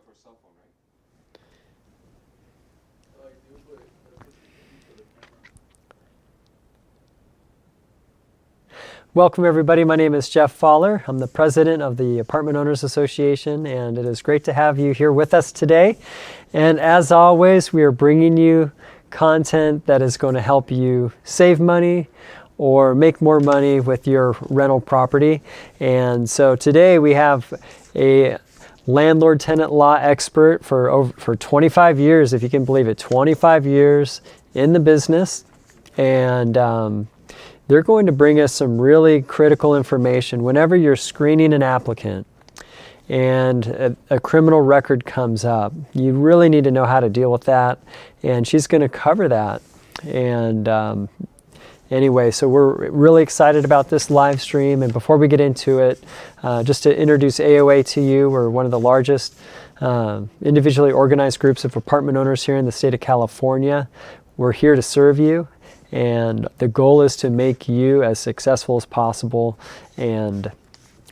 off our cell phone, right? Welcome everybody, my name is Jeff Fowler. I'm the president of the Apartment Owners Association, and it is great to have you here with us today. And as always, we are bringing you content that is going to help you save money or make more money with your rental property. And so today we have a landlord tenant law expert for 25 years, if you can believe it, 25 years in the business. And they're going to bring us some really critical information whenever you're screening an applicant and a criminal record comes up. You really need to know how to deal with that, and she's going to cover that. And anyway, so we're really excited about this live stream. And before we get into it, just to introduce AOA to you, we're one of the largest individually organized groups of apartment owners here in the state of California. We're here to serve you, and the goal is to make you as successful as possible. And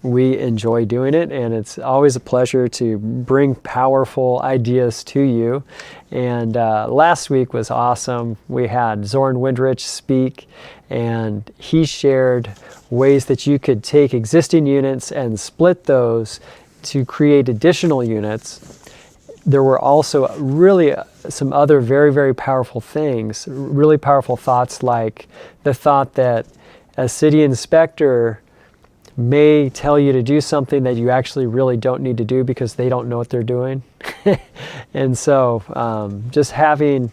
we enjoy doing it, and it's always a pleasure to bring powerful ideas to you. And last week was awesome. We had Zoran Windrich speak, and he shared ways that you could take existing units and split those to create additional units. There were also really some other very, very powerful things, really powerful thoughts, like the thought that a city inspector may tell you to do something that you actually really don't need to do because they don't know what they're doing. And so just having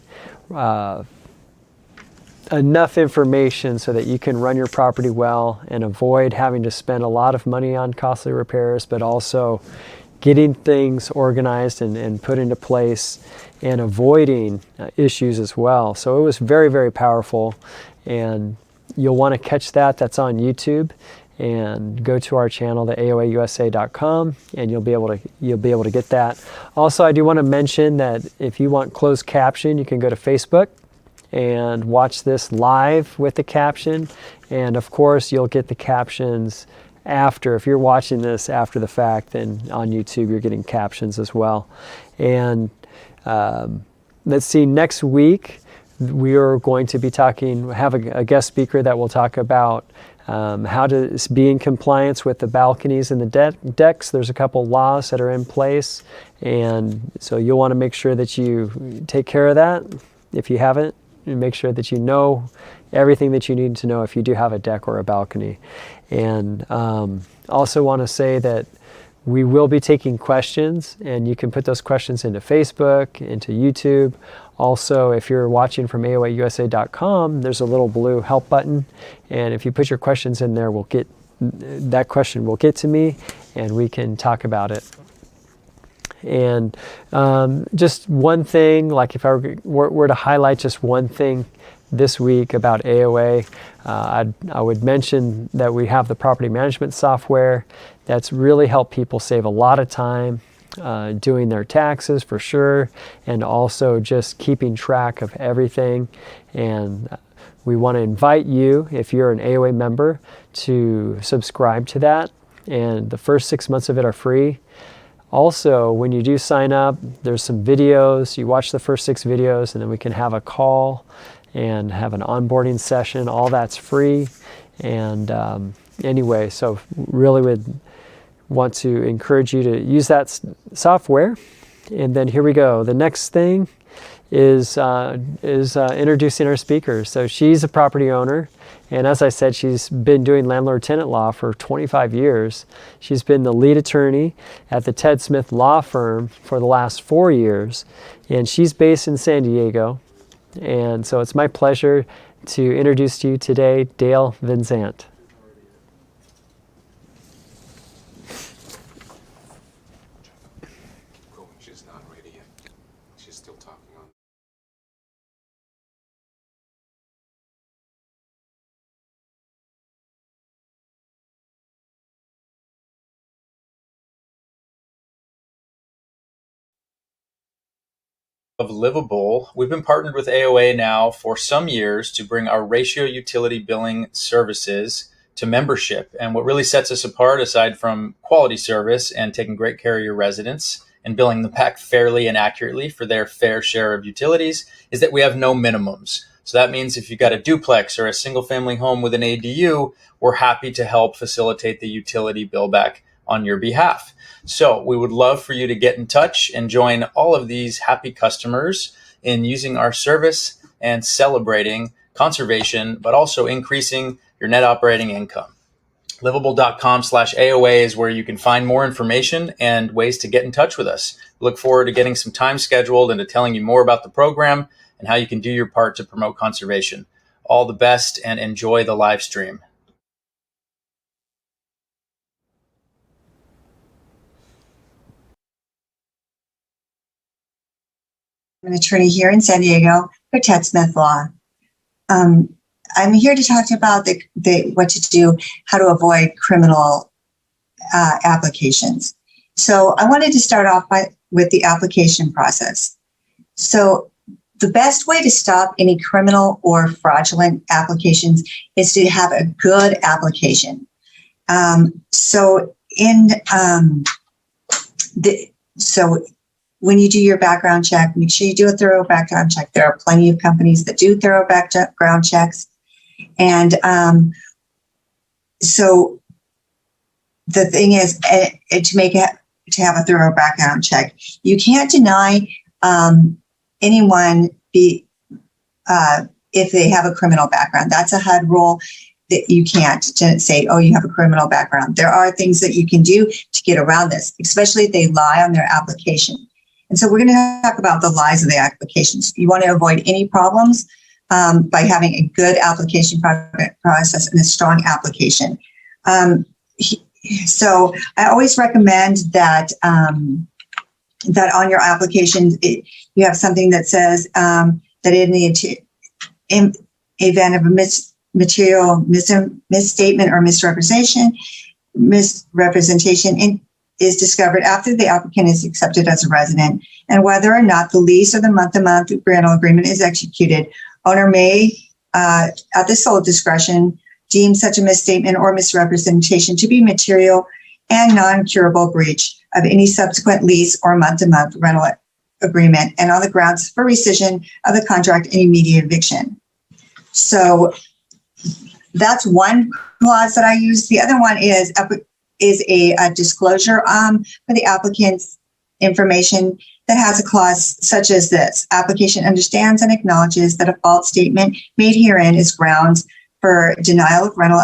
enough information so that you can run your property well and avoid having to spend a lot of money on costly repairs, but also getting things organized and put into place and avoiding issues as well. So it was very, very powerful, and you'll want to catch that. That's on YouTube. And go to our channel, the AOAUSA.com, and you'll be able to get that. Also, I do want to mention that if you want closed caption, you can go to Facebook and watch this live with the caption. And of course, you'll get the captions after. If you're watching this after the fact, then on YouTube you're getting captions as well. And let's see, next week we are going to be have a guest speaker that will talk about how to be in compliance with the balconies and the decks. There's a couple laws that are in place, and so you'll want to make sure that you take care of that if you haven't, and make sure that you know everything that you need to know if you do have a deck or a balcony. And also want to say that we will be taking questions, and you can put those questions into Facebook, into YouTube. Also, if you're watching from AOAUSA.com, there's a little blue help button, and if you put your questions in there, that question will get to me, and we can talk about it. And just one thing, like if I were to highlight just one thing this week about AOA, I would mention that we have the property management software that's really helped people save a lot of time doing their taxes for sure, and also just keeping track of everything. And we want to invite you, if you're an AOA member, to subscribe to that, and the first 6 months of it are free. Also, when you do sign up, there's some videos. You watch the first 6 videos, and then we can have a call and have an onboarding session. All that's free. And anyway, so really would want to encourage you to use that software. And then here we go. The next thing is introducing our speaker. So she's a property owner, and as I said, she's been doing landlord tenant law for 25 years. She's been the lead attorney at the Ted Smith Law Firm for the last 4 years, and she's based in San Diego. And so it's my pleasure to introduce to you today Dayle Vinzant. She's not ready yet. She's still talking on. Of livable. We've been partnered with AOA now for some years to bring our ratio utility billing services to membership. And what really sets us apart, aside from quality service and taking great care of your residents and billing them back fairly and accurately for their fair share of utilities is that we have no minimums. So that means if you've got a duplex or a single family home with an ADU, we're happy to help facilitate the utility bill back on your behalf. So we would love for you to get in touch and join all of these happy customers in using our service and celebrating conservation, but also increasing your net operating income. Livable.com/AOA is where you can find more information and ways to get in touch with us. We look forward to getting some time scheduled and to telling you more about the program and how you can do your part to promote conservation. All the best and enjoy the live stream. I'm an attorney here in San Diego for Ted Smith Law. I'm here to talk about what to do, how to avoid criminal applications. So I wanted to start off with the application process. So the best way to stop any criminal or fraudulent applications is to have a good application. So when you do your background check, make sure you do a thorough background check. There are plenty of companies that do thorough background checks. And so the thing is, to have a thorough background check, you can't deny anyone if they have a criminal background. That's a HUD rule that you can't say, oh, you have a criminal background. There are things that you can do to get around this, especially if they lie on their application. And so we're going to talk about the lies of the applications. You want to avoid any problems by having a good application process and a strong application. So I always recommend that that on your application, you have something that says that in the event of a material misstatement or misrepresentation is discovered after the applicant is accepted as a resident, and whether or not the lease or the month-to-month rental agreement is executed, owner may, at the sole discretion, deem such a misstatement or misrepresentation to be material and non-curable breach of any subsequent lease or month-to-month rental agreement, and on the grounds for rescission of the contract and immediate eviction. So that's one clause that I use. The other one is a disclosure for the applicant's information that has a clause such as this: application understands and acknowledges that a false statement made herein is grounds for denial of rental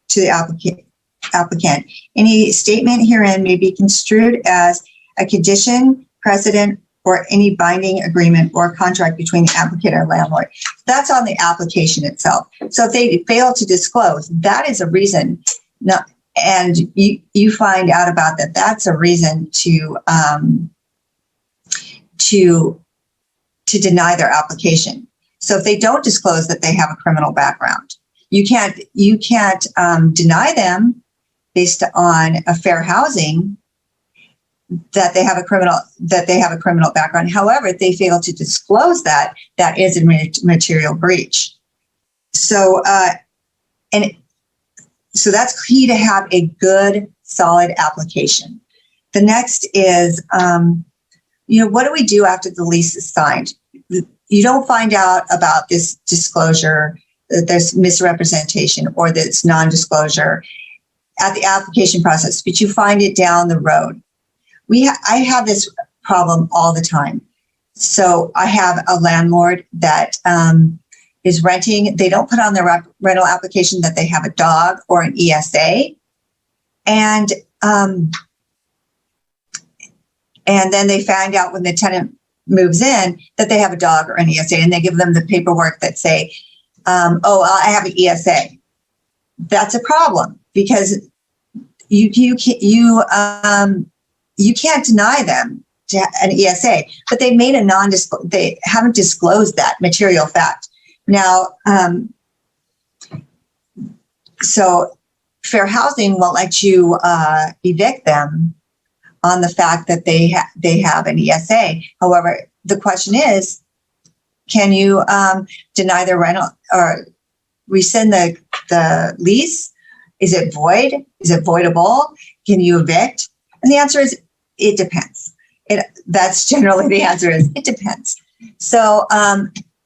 to the applicant. Any statement herein may be construed as a condition, precedent, or any binding agreement or contract between the applicant or landlord. That's on the application itself. So if they fail to disclose, that is a reason and you find out about that. That's a reason to deny their application. So if they don't disclose that they have a criminal background, you can't deny them based on a fair housing that they have a criminal background. However, if they fail to disclose that is a material breach. So So that's key to have a good, solid application. The next is, what do we do after the lease is signed? You don't find out about this disclosure, this misrepresentation, or this non-disclosure at the application process, but you find it down the road. I have this problem all the time. So I have a landlord that is renting. They don't put on their rental application that they have a dog or an ESA. And then they find out when the tenant moves in that they have a dog or an ESA, and they give them the paperwork that say, I have an ESA. That's a problem because you can't deny them an ESA, but they made they haven't disclosed that material fact. Now, so fair housing won't let you evict them on the fact that they have an ESA. However, the question is, can you deny their rental or rescind the lease? Is it void? Is it voidable? Can you evict? And the answer is, it depends. That's generally the answer is it depends. So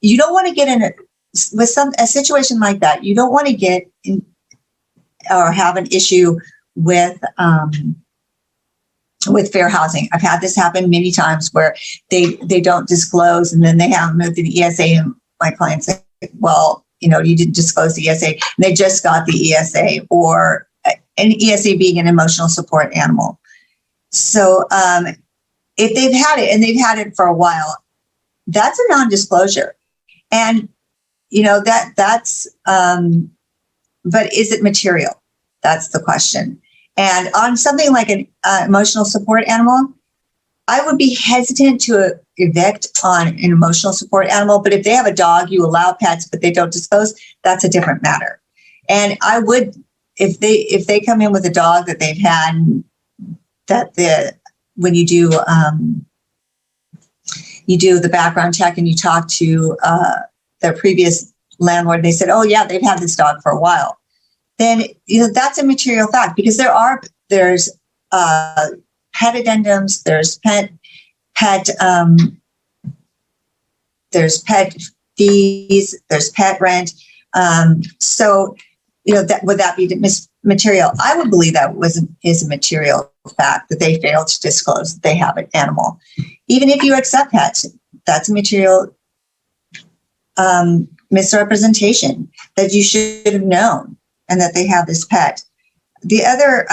you don't want to get in a situation like that. You don't want to get in or have an issue with fair housing. I've had this happen many times where they don't disclose, and then they haven't moved to the ESA, and my clients say, well, you didn't disclose the ESA, and they just got the ESA, or an ESA being an emotional support animal. So if they've had it and they've had it for a while, that's a non-disclosure. And, that's, but is it material? That's the question. And on something like an emotional support animal, I would be hesitant to evict on an emotional support animal. But if they have a dog, you allow pets, but they don't disclose, that's a different matter. And I would, if they come in with a dog that they've had, when you do the background check and you talk to their previous landlord, they said, oh yeah, they've had this dog for a while. Then that's a material fact, because there's pet addendums, there's pet fees, there's pet rent. So would that be material? I would believe that is a material fact that they failed to disclose that they have an animal. Even if you accept pets, that's a material misrepresentation that you should have known, and that they have this pet. The other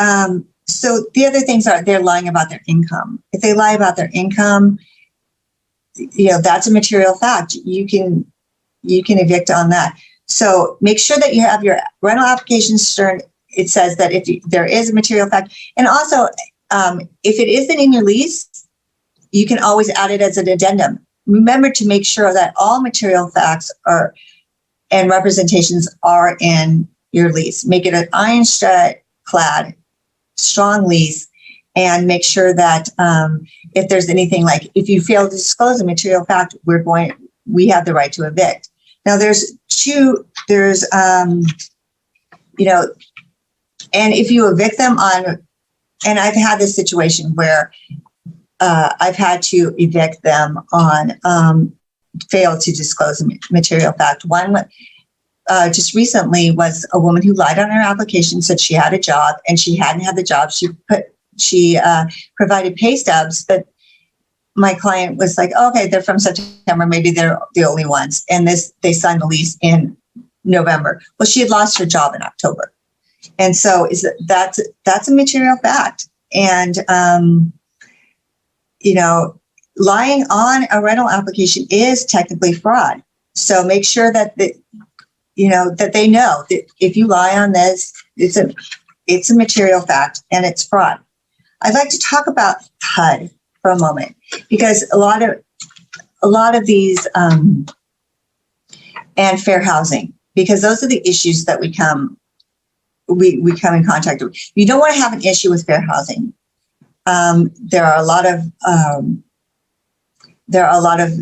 things are they're lying about their income. If they lie about their income, that's a material fact. You can evict on that. So make sure that you have your rental application stern. It says that if there is a material fact, and also if it isn't in your lease, you can always add it as an addendum. Remember to make sure that all material facts and representations are in your lease. Make it an ironclad, strong lease, and make sure that if there's anything like, if you fail to disclose a material fact, we have the right to evict. Now and if you evict them and I've had this situation where I've had to evict them on fail to disclose a material fact. One just recently was a woman who lied on her application, said she had a job and she hadn't had the job. She provided pay stubs, but my client was like, oh, okay, they're from September, maybe they're the only ones. And they signed the lease in November. Well, she had lost her job in October. And so that's a material fact. And, lying on a rental application is technically fraud. So make sure that that they know that if you lie on this, it's a material fact and it's fraud. I'd like to talk about HUD for a moment, because a lot of these and fair housing, because those are the issues that we come in contact with. You don't want to have an issue with fair housing. There are a lot of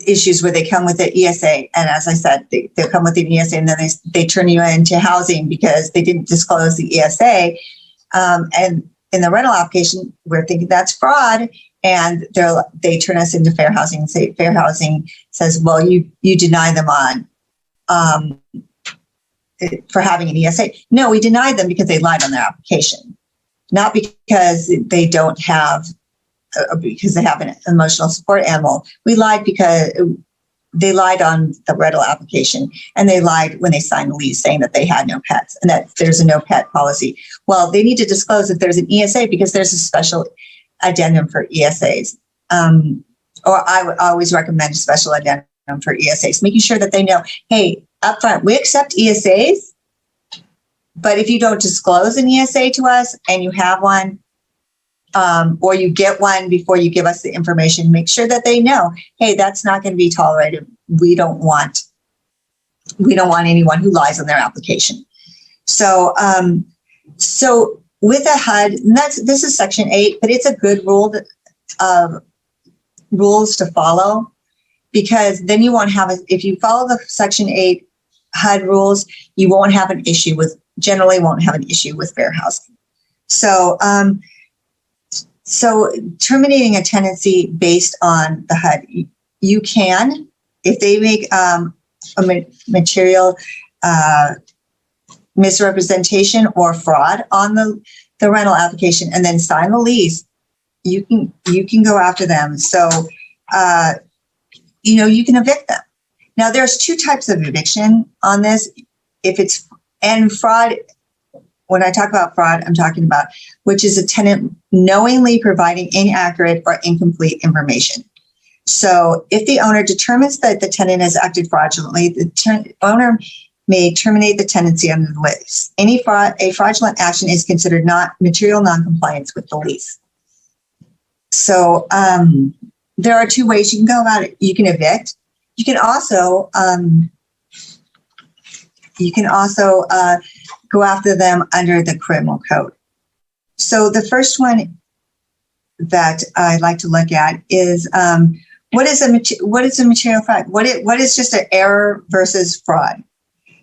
issues where they come with the ESA, and as I said, they come with the ESA and then they turn you into housing because they didn't disclose the ESA. And in the rental application, we're thinking that's fraud, and they turn us into fair housing and say fair housing says, well, you deny them on for having an ESA. No, we denied them because they lied on their application, not because they don't have. Because they have an emotional support animal. We lied because they lied on the rental application, and they lied when they signed the lease saying that they had no pets and that there's a no pet policy. Well, they need to disclose if there's an ESA, because there's a special addendum for ESAs. Or I would always recommend a special addendum for ESAs, making sure that they know, hey, upfront, we accept ESAs, but if you don't disclose an ESA to us and you have one, or you get one before you give us the information, make sure that they know, hey, that's not going to be tolerated. We don't want anyone who lies on their application. So with a HUD, and this is Section 8, but it's a good rules to follow, because then you won't have if you follow the Section 8 HUD rules, you won't have an issue with fair housing. So So terminating a tenancy based on the HUD, you can, if they make a material misrepresentation or fraud on the rental application and then sign the lease, you can go after them. So, you can evict them. Now, there's two types of eviction on this. And fraud, when I talk about fraud, I'm talking about which is a tenant knowingly providing inaccurate or incomplete information. So if the owner determines that the tenant has acted fraudulently, the owner may terminate the tenancy under the lease. A fraudulent action is considered not material non-compliance with the lease. So there are two ways you can go about it. You can evict. You can also go after them under the criminal code. So the first one that I'd like to look at is what is a material fraud? What is just an error versus fraud?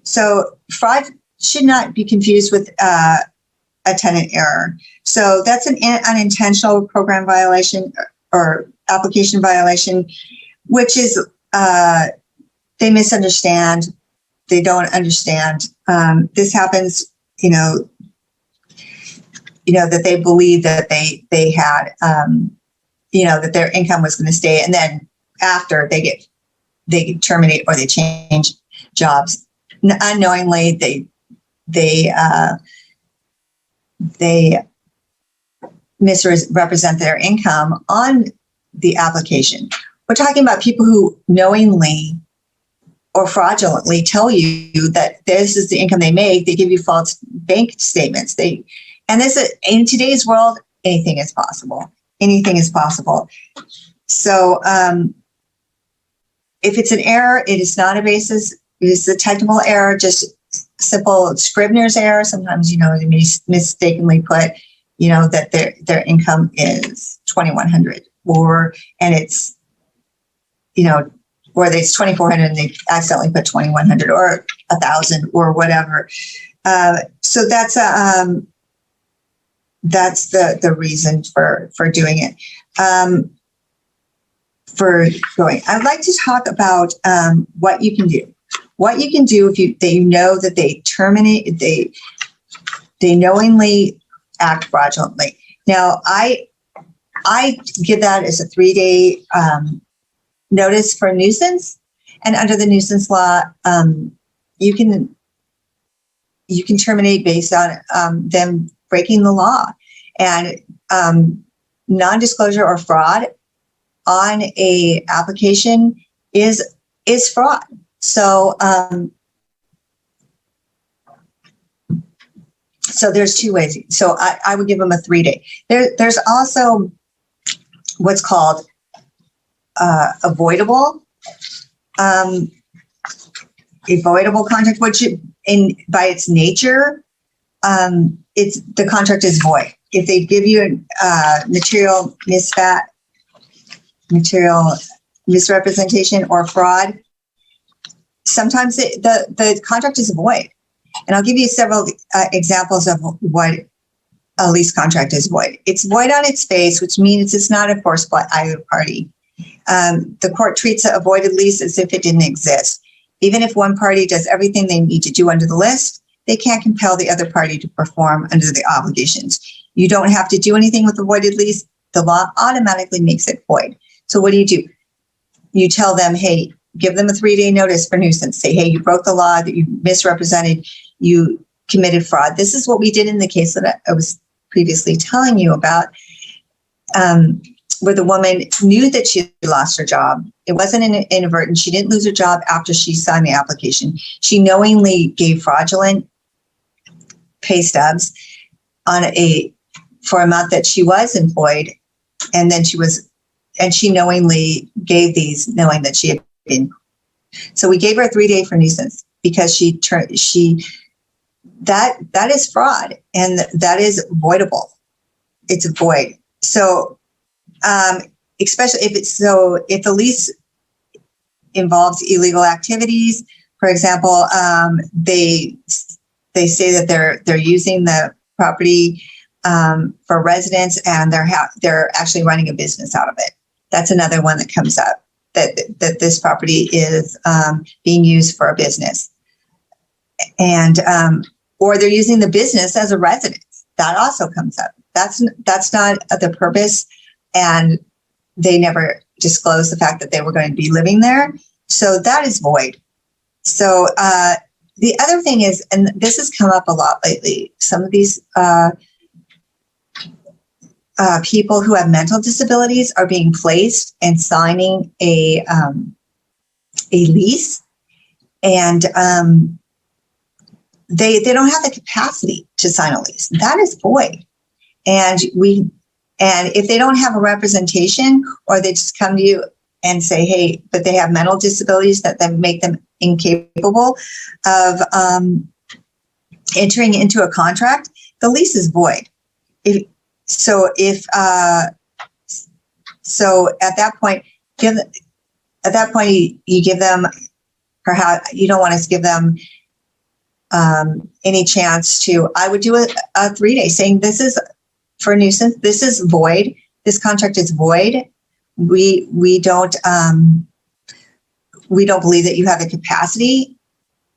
So fraud should not be confused with a tenant error. So that's an unintentional program violation or application violation, which is they misunderstand. They don't understand. This happens, that they believe that they had, that their income was going to stay, and then after they terminate or they change jobs unknowingly, they misrepresent their income on the application. We're talking about people who knowingly or fraudulently tell you that this is the income they make. They give you false bank statements. And this is, in today's world, anything is possible. Anything is possible. So if it's an error, it is not a basis. It is a technical error, just simple Scribner's error. Sometimes, they may mistakenly put, that their income is $2,100, and it's, or it's $2,400 and they accidentally put $2,100 or $1,000 or whatever. So that's the reason for doing it. I'd like to talk about what you can do. What you can do if they know that they terminate, they knowingly act fraudulently. Now, I give that as a 3-day notice for nuisance, and under the nuisance law, you can terminate based on them breaking the law, and non-disclosure or fraud on a application is fraud. So so there's two ways. So I would give them a 3-day. There's also what's called avoidable contract, which by its nature, the contract is void. If they give you material misrepresentation or fraud, sometimes the contract is void. And I'll give you several examples of what a lease contract is void. It's void on its face, which means it's not enforced by either party. The court treats a voided lease as if it didn't exist. Even if one party does everything they need to do under the list, they can't compel the other party to perform under the obligations. You don't have to do anything with a voided lease. The law automatically makes it void. So what do? You tell them, hey, give them a 3-day notice for nuisance. Say, hey, you broke the law, that you misrepresented, you committed fraud. This is what we did in the case that I was previously telling you about, where the woman knew that she lost her job. It wasn't inadvertent. She didn't lose her job after she signed the application. She knowingly gave fraudulent pay stubs for a month that she was employed, and then she knowingly gave these knowing that she had been. So we gave her a 3-day for nuisance because that is fraud, and that is voidable. It's void. So especially if the lease involves illegal activities, for example, they say that they're using the property for residents, and they're actually running a business out of it. That's another one that comes up, that this property is being used for a business, and or they're using the business as a residence. That also comes up. That's not the purpose, and they never disclosed the fact that they were going to be living there. So that is void. So the other thing is, and this has come up a lot lately, some of these people who have mental disabilities are being placed and signing a lease, and they don't have the capacity to sign a lease. That is void. And if they don't have a representation, or they just come to you and say, hey, but they have mental disabilities that then make them incapable of entering into a contract, the lease is void. So at that point, you give them, perhaps you don't want to give them any chance to. I would do a 3-day saying, this is for a nuisance. This is void. This contract is void. We don't believe that you have the capacity.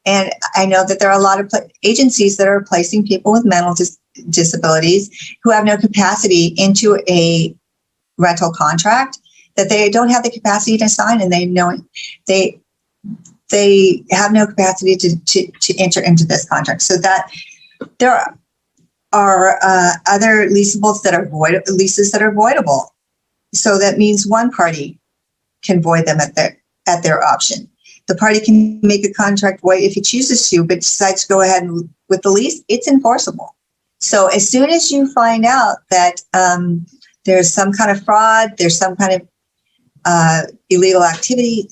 And I know that there are a lot of agencies that are placing people with mental disabilities who have no capacity into a rental contract, that they don't have the capacity to sign, and they have no capacity to enter into this contract. So that there are other leasables that are leases that are voidable. So that means one party can void them at their option. The party can make a contract void if it chooses to, but decides to go ahead with the lease, it's enforceable. So as soon as you find out that there's some kind of fraud, there's some kind of illegal activity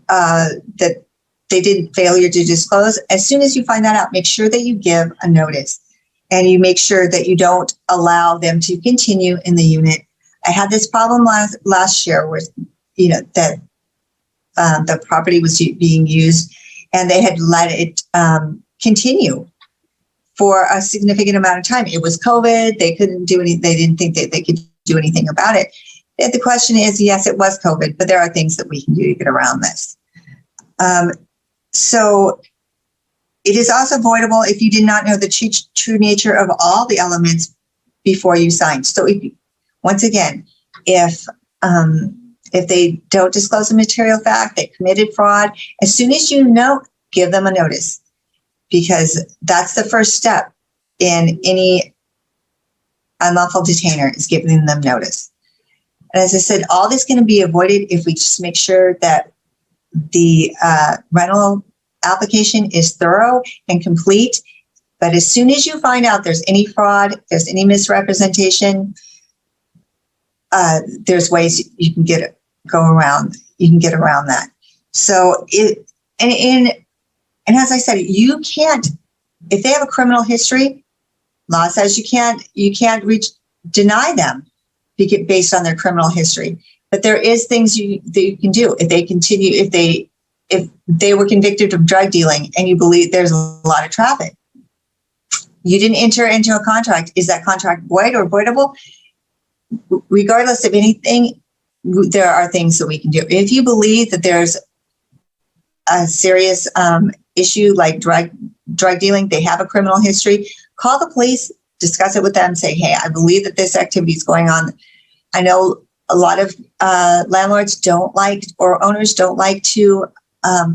that they did failure to disclose, as soon as you find that out, make sure that you give a notice, and you make sure that you don't allow them to continue in the unit. I had this problem last year where, that the property was being used, and they had let it continue for a significant amount of time. It was COVID. They couldn't do anything. They didn't think that they could do anything about it. And the question is, yes, it was COVID, but there are things that we can do to get around this. So it is also voidable if you did not know the true nature of all the elements before you signed. So once again, if they don't disclose a material fact, they committed fraud, as soon as you know, give them a notice, because that's the first step in any unlawful detainer, is giving them notice. And as I said, all this can be avoided if we just make sure that the rental application is thorough and complete. But as soon as you find out there's any fraud, there's any misrepresentation, there's ways you can get around that. So and as I said, you can't, if they have a criminal history, law says you can't deny them based on their criminal history. But there is things that you can do if they continue, if they were convicted of drug dealing and you believe there's a lot of traffic. You didn't enter into a contract. Is that contract void or voidable? Regardless of anything, there are things that we can do. If you believe that there's a serious issue like drug dealing, they have a criminal history, call the police, discuss it with them, say, hey, I believe that this activity is going on. I know a lot of landlords don't like, or owners don't like to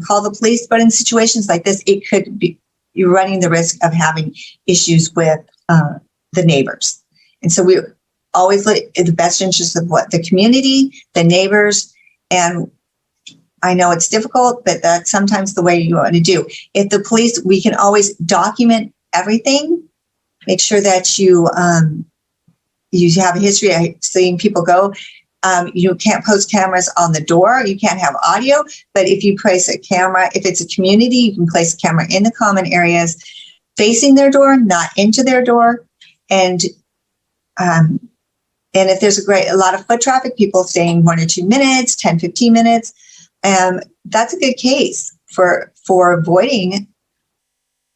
call the police, but in situations like this, it could be, you're running the risk of having issues with the neighbors. And so we always look at the best interest of what the community, the neighbors, and I know it's difficult, but that's sometimes the way you want to do. If the police, we can always document everything, make sure that you have a history of seeing people go. You can't post cameras on the door. You can't have audio, but if you place a camera, if it's a community, you can place a camera in the common areas facing their door, not into their door. And if there's a lot of foot traffic, people staying 1 or 2 minutes, 10, 15 minutes, that's a good case for avoiding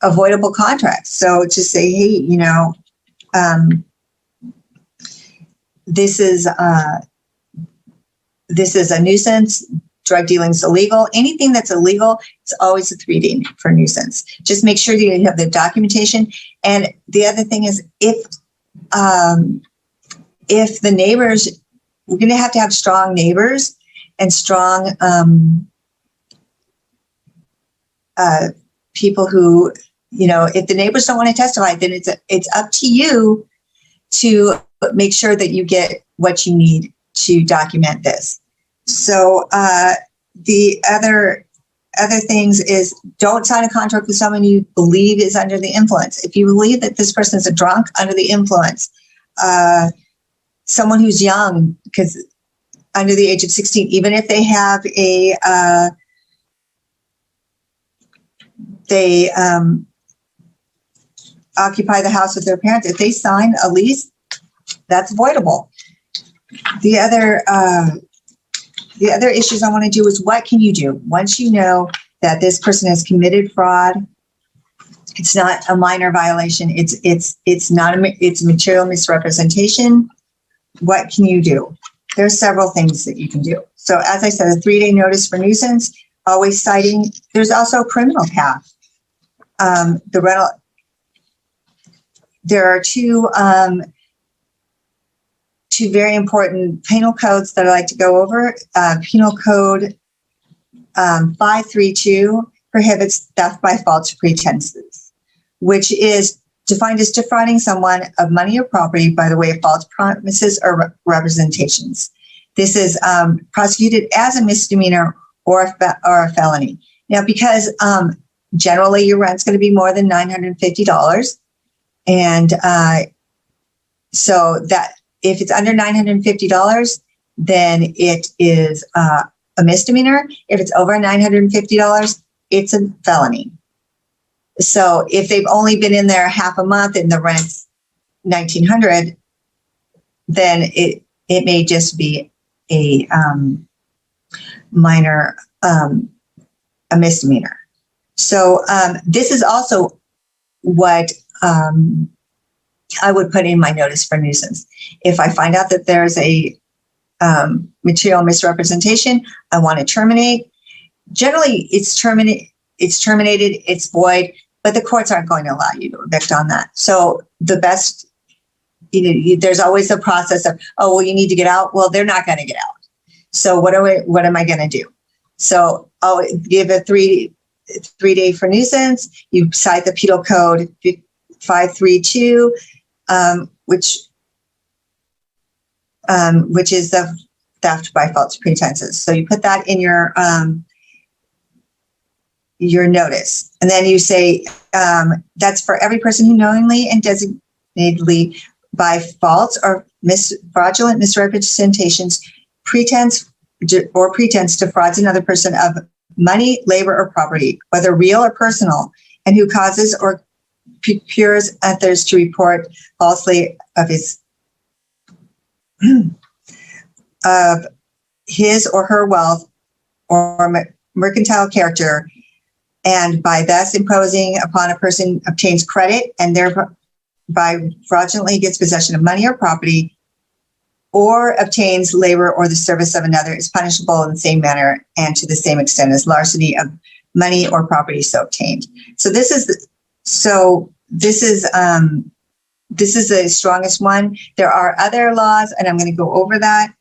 avoidable contracts. So to say, hey, this is a nuisance. Drug dealing is illegal. Anything that's illegal, it's always a 3-day for nuisance. Just make sure that you have the documentation. And the other thing is, if the neighbors, we're going to have strong neighbors and strong people who, if the neighbors don't want to testify, then it's up to you to make sure that you get what you need to document this. So the other things is, don't sign a contract with someone you believe is under the influence. If you believe that this person is a drunk, under the influence, someone who's young, because under the age of 16, even if they have they occupy the house with their parents, if they sign a lease, that's voidable. The other issues I want to do is, what can you do once you know that this person has committed fraud? It's not a minor violation. It's material misrepresentation. What can you do? There's several things that you can do. So as I said, a 3-day notice for nuisance, always citing. There's also a criminal path. The rental. There are two very important penal codes that I like to go over. Penal Code 532 prohibits theft by false pretenses, which is defined as defrauding someone of money or property by the way of false promises or representations. This is prosecuted as a misdemeanor or a felony. Now, because generally your rent's going to be more than $950, and so that if it's under $950, then it is a misdemeanor. If it's over $950, it's a felony. So if they've only been in there half a month and the rent's $1,900, then it may just be a minor, a misdemeanor. So this is also what I would put in my notice for nuisance. If I find out that there's a material misrepresentation, I want to terminate. Generally, it's terminated, it's void, but the courts aren't going to allow you to evict on that. So the best, there's always a process of, oh, well, you need to get out. Well, they're not going to get out. So what am I going to do? So I'll give a 3-day for nuisance. You cite the Penal Code 532, which is the theft by false pretenses. So you put that in your notice, and then you say that's for every person who knowingly and designatedly by false or fraudulent misrepresentations, pretense defrauds another person of money, labor, or property, whether real or personal, and who causes or procures others to report falsely of his or her wealth or mercantile character, and by thus imposing upon a person obtains credit and thereby fraudulently gets possession of money or property, or obtains labor or the service of another, is punishable in the same manner and to the same extent as larceny of money or property so obtained. So this is the strongest one. There are other laws, and I'm going to go over that,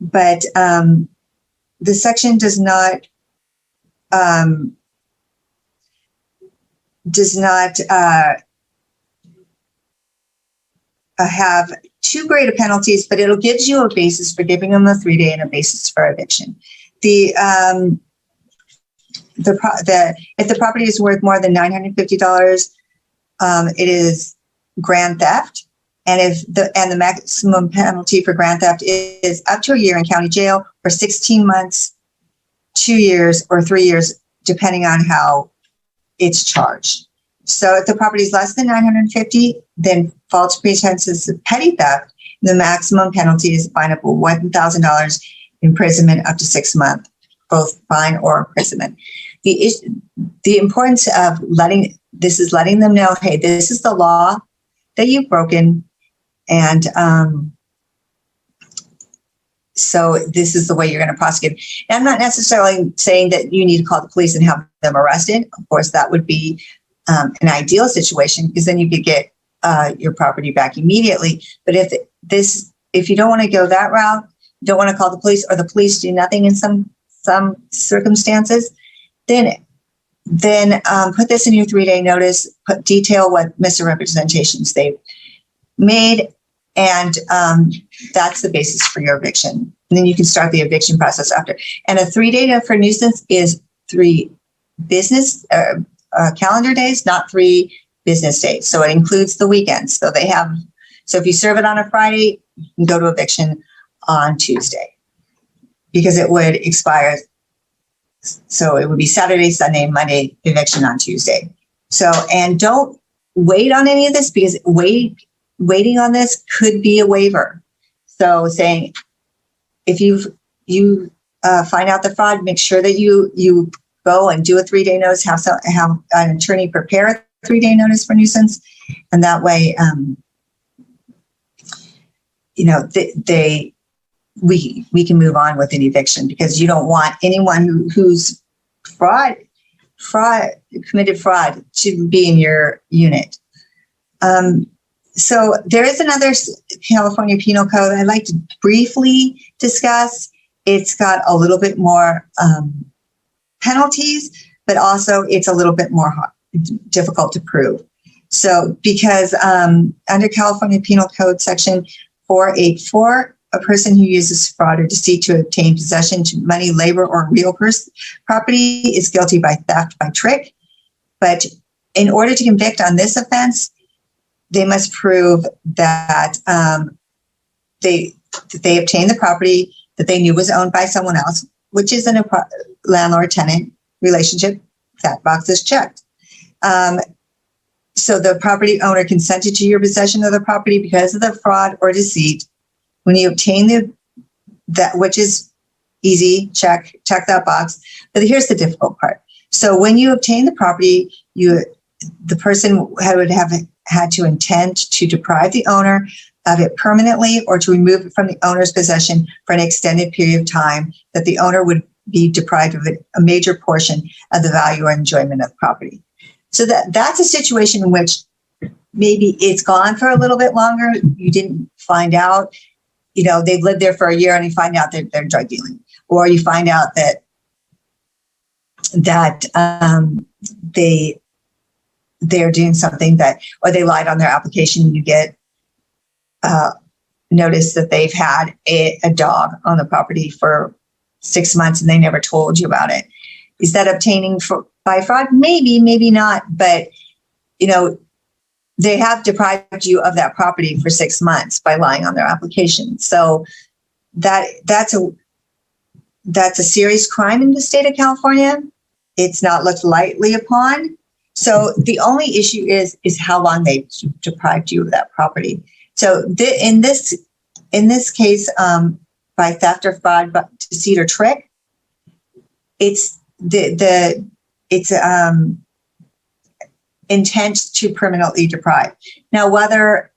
but the section does not have too great a penalties, but it'll gives you a basis for giving them a 3-day and a basis for eviction. If the property is worth more than $950, it is grand theft, and the maximum penalty for grand theft is up to a year in county jail, or 16 months, 2 years, or 3 years, depending on how it's charged. So if the property is less than $950, then false pretenses of petty theft, the maximum penalty is a fine of $1,000, imprisonment up to 6 months, both fine or imprisonment. The importance of letting them know, hey, this is the law that you've broken, and So this is the way you're going to prosecute. And I'm not necessarily saying that you need to call the police and have them arrested. Of course, that would be an ideal situation, because then you could get your property back immediately. But if you don't want to go that route, you don't want to call the police, or the police do nothing in some circumstances, then put this in your 3-day notice. Detail what misrepresentations they've made, and that's the basis for your eviction. And then you can start the eviction process after. And a 3-day notice for nuisance is 3 business calendar days, not 3 business days. So it includes the weekends. So if you serve it on a Friday, you can go to eviction on Tuesday, because it would expire. So it would be Saturday, Sunday, Monday, eviction on Tuesday. So, and don't wait on any of this, because waiting on this could be a waiver. So saying, if you find out the fraud, make sure that you go and do a 3-day notice, have an attorney prepare a 3-day notice for nuisance. And that way, we can move on with an eviction, because you don't want anyone who's committed fraud to be in your unit. So there is another California Penal Code I'd like to briefly discuss. It's got a little bit more penalties, but also it's a little bit more difficult to prove. So because under California Penal Code section 484, a person who uses fraud or deceit to obtain possession to money, labor, or real property is guilty by theft by trick. But in order to convict on this offense, they must prove that they obtained the property that they knew was owned by someone else, which is in a landlord-tenant relationship. That box is checked. So the property owner consented to your possession of the property because of the fraud or deceit. When you obtain that, which is easy, check that box. But here's the difficult part. So when you obtain the property, the person would have had to intend to deprive the owner of it permanently, or to remove it from the owner's possession for an extended period of time, that the owner would be deprived of a major portion of the value or enjoyment of the property. So that's a situation in which maybe it's gone for a little bit longer. You didn't find out, they've lived there for a year, and you find out that they're drug dealing, or you find out that they're doing something or they lied on their application. You get notice that they've had a dog on the property for 6 months and they never told you about it. Is that obtaining by fraud? Maybe, maybe not. But, they have deprived you of that property for 6 months by lying on their application. So that's a serious crime in the state of California. It's not looked lightly upon. So the only issue is how long they deprived you of that property. So in this case, by theft or fraud, but deceit or trick, it's intent to permanently deprive. Now, whether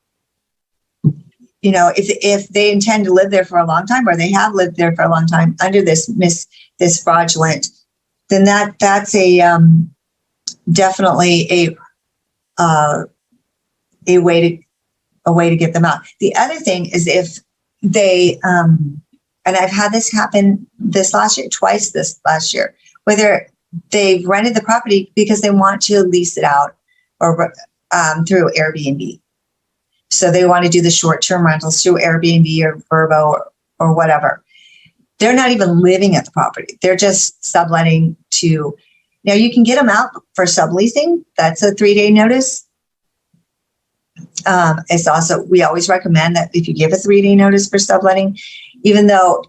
if they intend to live there for a long time, or they have lived there for a long time under this fraudulent, then that's definitely a way to get them out. The other thing is if they and I've had this happen twice this last year, whether they've rented the property because they want to lease it out or through Airbnb. So they want to do the short-term rentals through Airbnb or Vrbo or whatever. They're not even living at the property. They're just subletting to. Now you can get them out for subleasing. That's a 3-day notice. It's also, we always recommend that if you give a 3-day notice for subletting, even though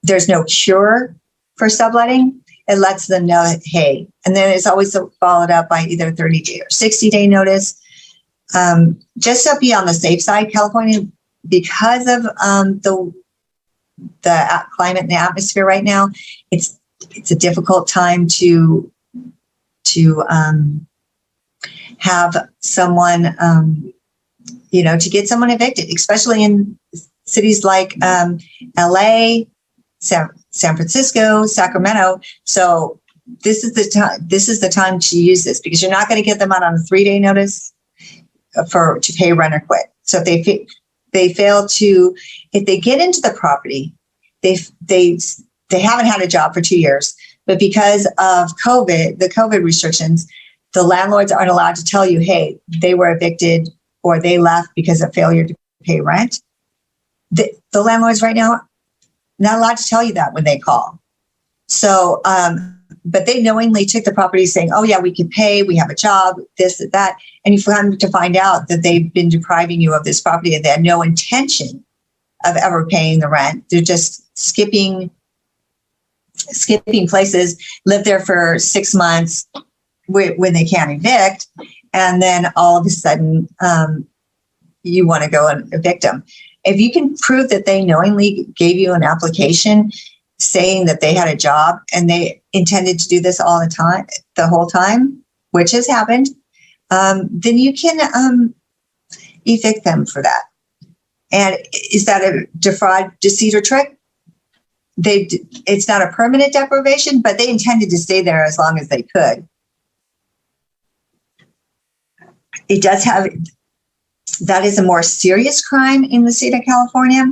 there's no cure for subletting, it lets them know that, hey, and then it's always followed up by either a 30-day or 60-day notice. Just to be on the safe side, California, because of the climate and the atmosphere right now, it's a difficult time to have someone, to get someone evicted, especially in cities like LA, San Francisco, Sacramento. So this is the time. This is the time to use this, because you're not going to get them out on a 3-day notice to pay rent or quit. So if they fail to, if they get into the property, they haven't had a job for 2 years, but because of COVID, the COVID restrictions, the landlords aren't allowed to tell you, hey, they were evicted or they left because of failure to pay rent. The landlords right now not allowed to tell you that when they call. So, but they knowingly took the property saying, oh yeah, we can pay, we have a job, this and that. And you come to find out that they've been depriving you of this property and they had no intention of ever paying the rent. They're just skipping places, live there for 6 months when they can't evict. And then all of a sudden, you want to go and evict them. If you can prove that they knowingly gave you an application saying that they had a job and they intended to do this all the time, the whole time, which has happened, then you can evict them for that. And is that a defraud, deceit, or trick? It's not a permanent deprivation, but they intended to stay there as long as they could. It does have, that is a more serious crime in the state of California.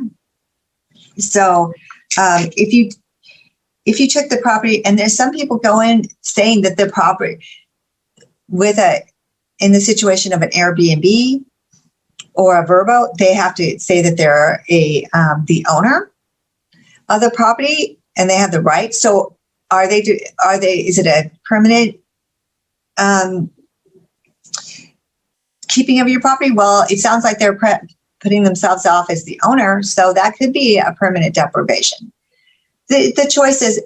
So if you took the property, and there's some people go in saying that the property in the situation of an Airbnb or a Verbo, they have to say that they're the owner of the property and they have the right. So is it a permanent keeping of your property? Well, it sounds like they're putting themselves off as the owner, so that could be a permanent deprivation. The choice is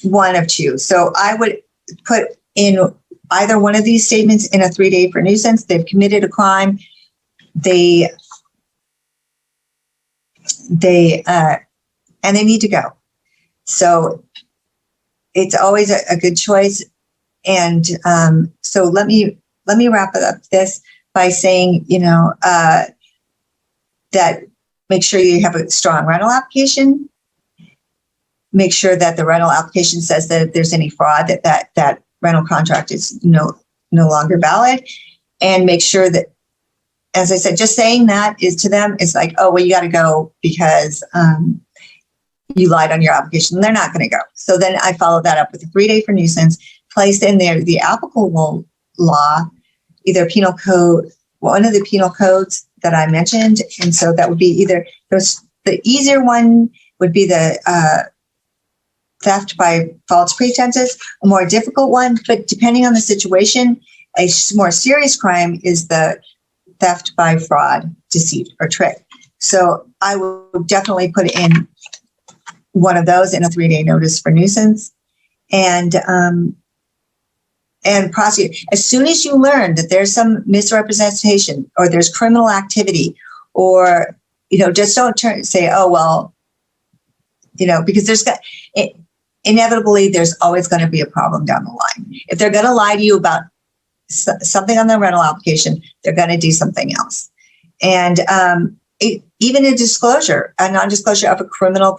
one of two. So I would put in either one of these statements in a 3-day for nuisance. They've committed a crime. They need to go. So it's always a good choice. And so let me wrap it up this by saying, that make sure you have a strong rental application. Make sure that the rental application says that if there's any fraud, that rental contract is no longer valid. And make sure that, as I said, just saying that is to them, it's like, oh, well, you got to go because you lied on your application. They're not going to go. So then I followed that up with a 3-day for nuisance, placed in there the applicable law, either penal code, one of the penal codes that I mentioned. And so that would be either the easier one would be the theft by false pretenses, a more difficult one, but depending on the situation, a more serious crime is the theft by fraud, deceit, or trick. So I would definitely put in one of those in a 3-day notice for nuisance, and prosecute. As soon as you learn that there's some misrepresentation or there's criminal activity, or just don't say, oh well, because inevitably there's always going to be a problem down the line. If they're going to lie to you about something on the rental application, they're going to do something else. And even a non-disclosure of a criminal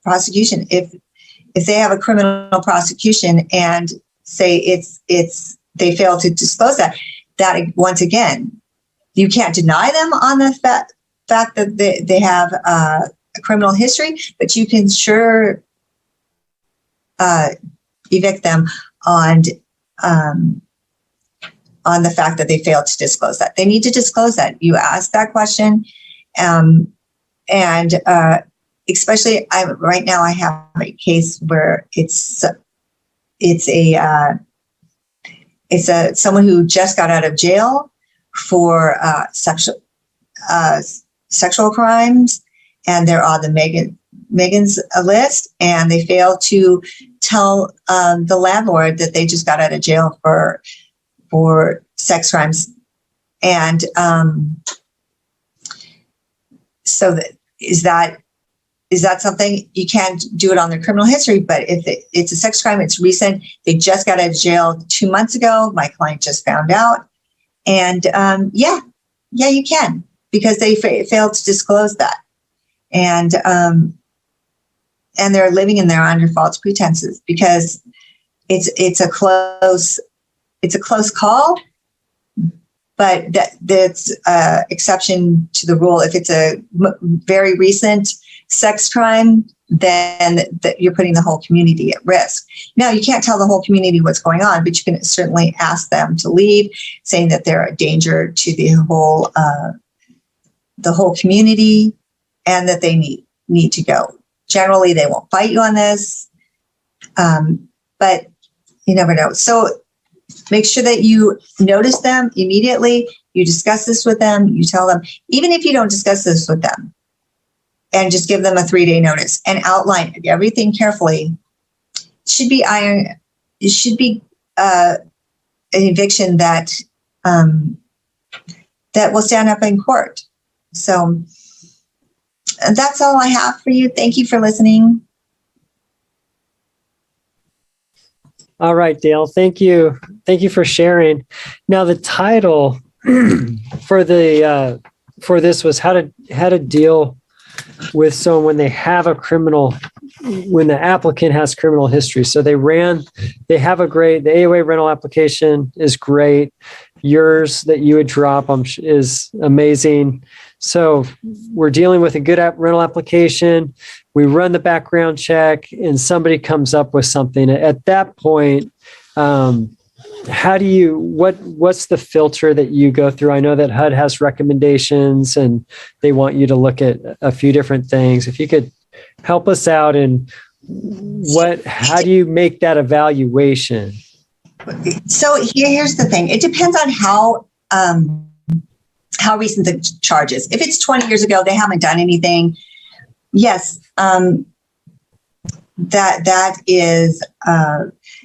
prosecution, if they have a criminal prosecution and say they fail to disclose that once again, you can't deny them on the fact that they have a criminal history, but you can sure evict them on the fact that they failed to disclose that. They need to disclose that. You ask that question, and especially right now I have a case where it's someone who just got out of jail for sexual crimes, and they're on the Megan's list, and they failed to tell the landlord that they just got out of jail for sex crimes. And so is that something? You can't do it on their criminal history, but if it's a sex crime, it's recent, they just got out of jail 2 months ago, my client just found out, and yeah, you can, because they failed to disclose that. and they're living in there under false pretenses, because it's a close call, but that's exception to the rule. If it's a very recent sex crime, then you're putting the whole community at risk. Now, you can't tell the whole community what's going on, but you can certainly ask them to leave, saying that they're a danger to the whole community and that they need to go. Generally, they won't fight you on this, but you never know. So make sure that you notice them immediately. You discuss this with them. You tell them, even if you don't discuss this with them, and just give them a 3-day notice and outline everything carefully. It should be an eviction that will stand up in court. So that's all I have for you. Thank you for listening. All right, Dayle. Thank you. Thank you for sharing. Now, the title for this was how to deal with someone when they have when the applicant has criminal history. So the AOA rental application is great. Yours that you would drop is amazing. So we're dealing with a good rental application. We run the background check and somebody comes up with something. At that point, what's the filter that you go through? I know that HUD has recommendations and they want you to look at a few different things. If you could help us out in how do you make that evaluation? So here's the thing. It depends on how recent the charge is. If it's 20 years ago, they haven't done anything. Yes, that is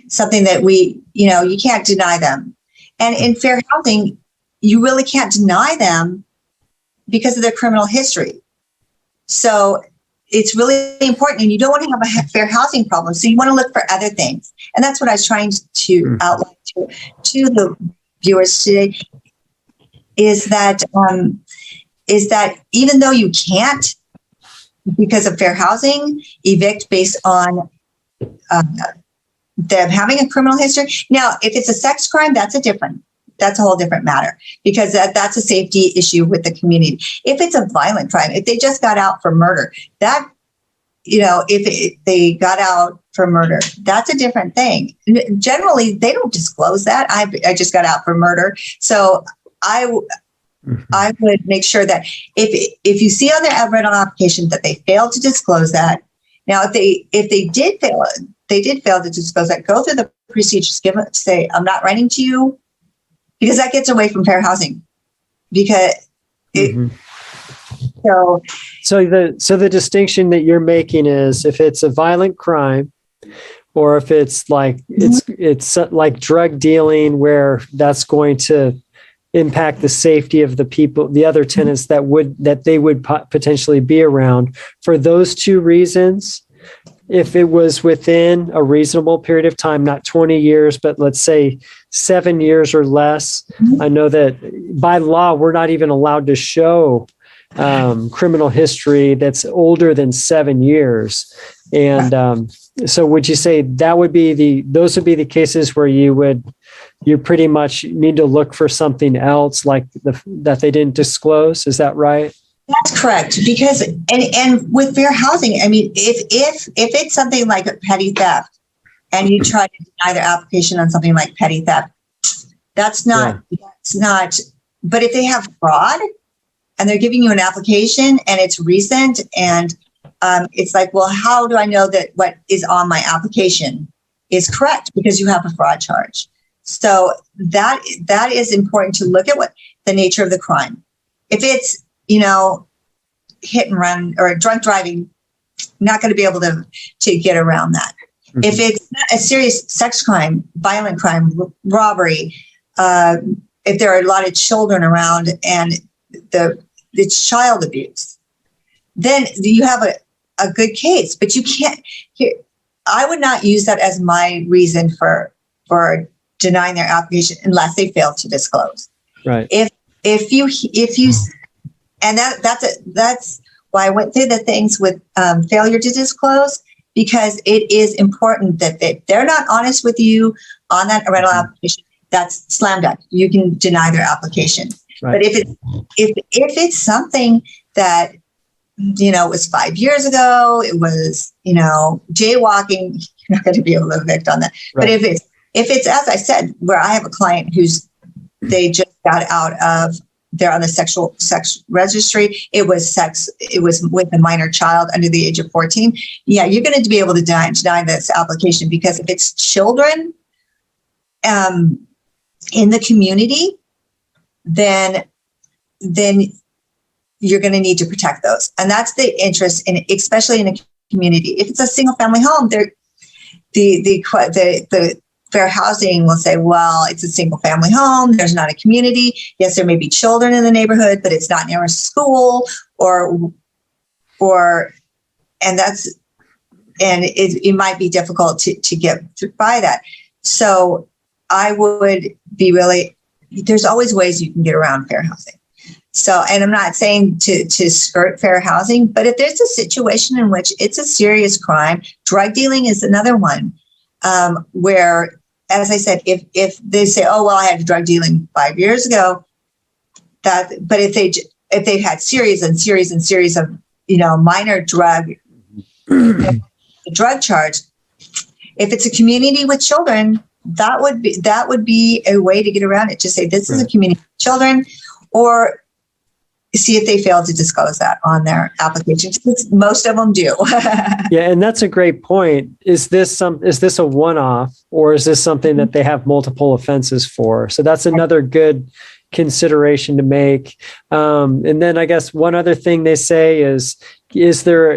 something that you can't deny them. And in fair housing, you really can't deny them because of their criminal history. So it's really important, and you don't want to have a fair housing problem. So you want to look for other things. And that's what I was trying to outline to the viewers today, is that even though you can't, because of fair housing, evict based on them having a criminal history. Now, if it's a sex crime, that's a whole different matter, because that's a safety issue with the community. If it's a violent crime, if they just got out for murder, if they got out for murder, that's a different thing. Generally, they don't disclose that. I just got out for murder. So I would make sure that if you see on their rental application that they failed to disclose that. Now, if they did fail to disclose that, go through the procedures. Say, I'm not renting to you, because that gets away from fair housing. Because so the distinction that you're making is if it's a violent crime, or if it's like it's like drug dealing, where that's going to impact the safety of the people, the other tenants that they would potentially be around. For those two reasons, if it was within a reasonable period of time, not 20 years, but let's say 7 years or less, I know that by law, we're not even allowed to show criminal history that's older than 7 years. And so would you say those would be the cases where you pretty much need to look for something else, like that they didn't disclose? Is that right? That's correct. Because and with fair housing, I mean, if it's something like a petty theft, and you try to deny their application on something like petty theft, that's not. But if they have fraud, and they're giving you an application and it's recent, and it's like, well, how do I know that what is on my application is correct? Because you have a fraud charge. So that is important to look at what the nature of the crime. If it's, hit and run or drunk driving, not going to be able to get around that. Mm-hmm. If it's a serious sex crime, violent crime, robbery, if there are a lot of children around and it's child abuse, then you have a good case. But you can't. I would not use that as my reason for denying their application unless they fail to disclose. Right. If you and that's why I went through the things with failure to disclose, because it is important that they're not honest with you on that rental application. That's slam dunk. You can deny their application. Right. But if it's something that, was 5 years ago, it was, jaywalking, you're not going to be able to evict on that. Right. But if it's, as I said, where I have a client they just got out of, they're on the sex registry. It was with a minor child under the age of 14. Yeah, you're going to be able to deny this application, because if it's children in the community, then you're going to need to protect those. And that's the interest in, especially in a community. If it's a single family home, the fair housing will say, well, it's a single family home. There's not a community. Yes, there may be children in the neighborhood, but it's not near a school it might be difficult to get by that. So I would be there's always ways you can get around fair housing. So, and I'm not saying to skirt fair housing, but if there's a situation in which it's a serious crime, drug dealing is another one, where, as I said, if they say, oh, well, I had drug dealing 5 years ago, but if they've had series and series and series of, minor drug charge, if it's a community with children, that would be a way to get around it. Just say, this is a community with children, or see if they fail to disclose that on their application. Most of them do. Yeah, and that's a great point. Is this a one-off, or is this something that they have multiple offenses for? So that's another good consideration to make. And then I guess one other thing they say is there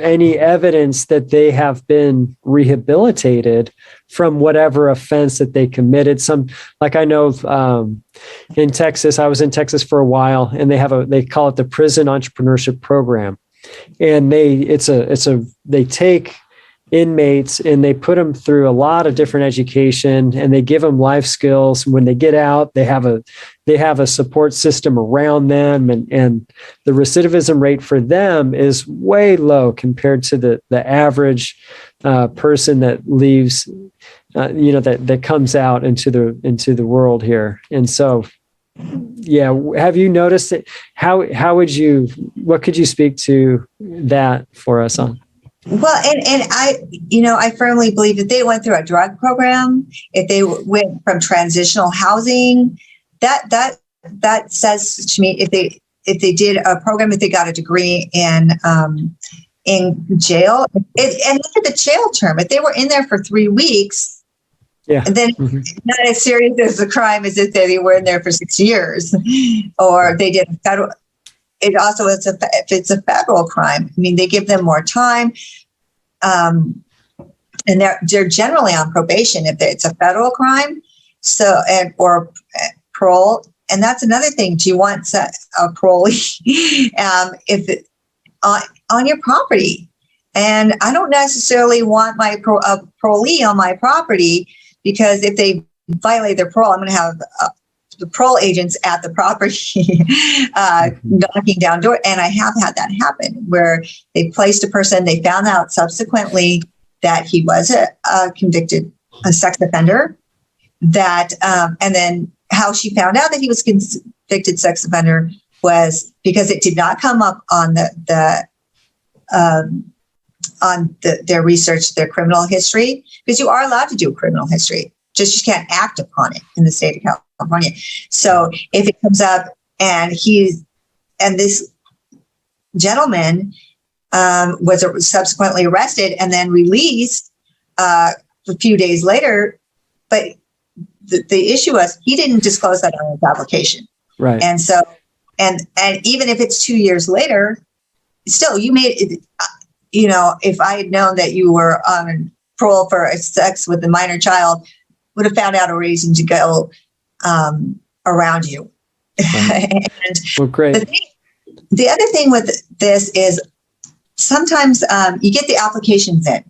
any evidence that they have been rehabilitated from whatever offense that they committed? Like I know in Texas, I was in Texas for a while, and they call it the Prison Entrepreneurship Program, and they take inmates and they put them through a lot of different education, and they give them life skills. When they get out, they have a support system around them, and the recidivism rate for them is way low compared to the average person that leaves, that comes out into the world here. And so, yeah, have you noticed it? What could you speak to that for us on? Well, and I firmly believe if they went through a drug program, if they went from transitional housing, that says to me, if they did a program, if they got a degree in jail, and look at the jail term. If they were in there for 3 weeks, yeah, and then not as serious as the crime as if they were in there for 6 years, or they did federal. It also is if it's a federal crime. I mean, they give them more time, and they're generally on probation if it's a federal crime. So or parole, and that's another thing. Do you want a parolee if on your property? And I don't necessarily want my parolee on my property, because if they violate their parole, I'm going to have the parole agents at the property knocking down door. And I have had that happen, where they placed a person, they found out subsequently that he was a convicted sex offender, that and then how she found out that he was convicted sex offender was because it did not come up on their research, their criminal history, because you are allowed to do a criminal history, just you can't act upon it in the state of California. So if it comes up and this gentleman was subsequently arrested and then released a few days later, but the issue was he didn't disclose that on his application. Right. And so, and even if it's 2 years later, still you made it, if I had known that you were on parole for sex with a minor child, would have found out a reason to go around you. And well, great. The other thing with this is sometimes you get the applications in.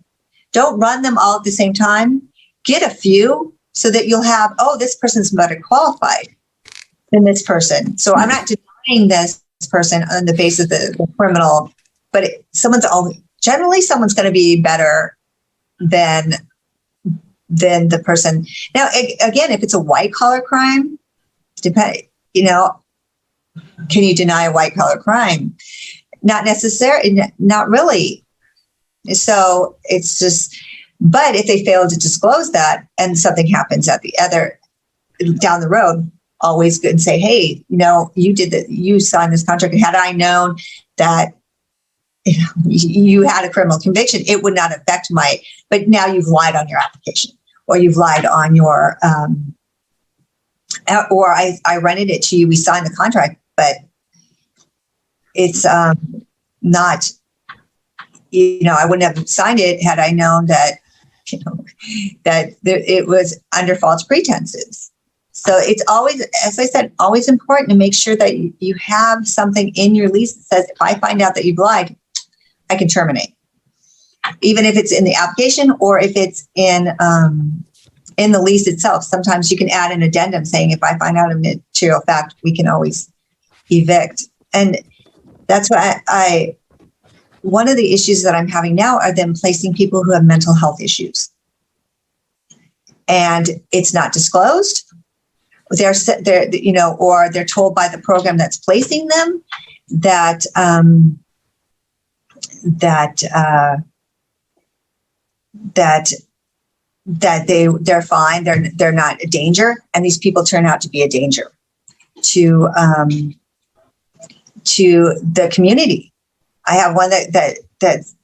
Don't run them all at the same time. Get a few so that you'll have, this person's better qualified than this person. So I'm not denying this person on the basis of the criminal, but generally someone's going to be better than the person. Now, again, if it's a white collar crime, can you deny a white collar crime? Not necessarily, not really. So it's just, but if they fail to disclose that and something happens at the other down the road, always good and say, hey, you signed this contract. And had I known that you had a criminal conviction, it would not affect but now you've lied on your application, or you've lied on your, or I rented it to you, we signed the contract, but it's not, I wouldn't have signed it had I known that, it was under false pretenses. So it's always, as I said, always important to make sure that you have something in your lease that says, if I find out that you've lied, I can terminate. Even if it's in the application or if it's in the lease itself. Sometimes you can add an addendum saying, if I find out a material fact, we can always evict. And that's why one of the issues that I'm having now are them placing people who have mental health issues. And it's not disclosed. They're or they're told by the program that's placing them that they're fine, they're not a danger, and these people turn out to be a danger to the community. I have one that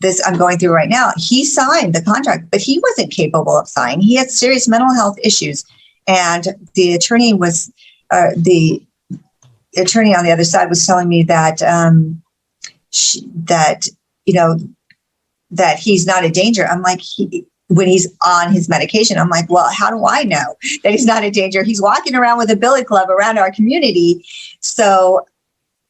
this I'm going through right now. He signed the contract, but he wasn't capable of signing. He had serious mental health issues, and the attorney on the other side was telling me that that he's not a danger. I'm like, when he's on his medication, I'm like, well, how do I know that he's not a danger? He's walking around with a billy club around our community. So,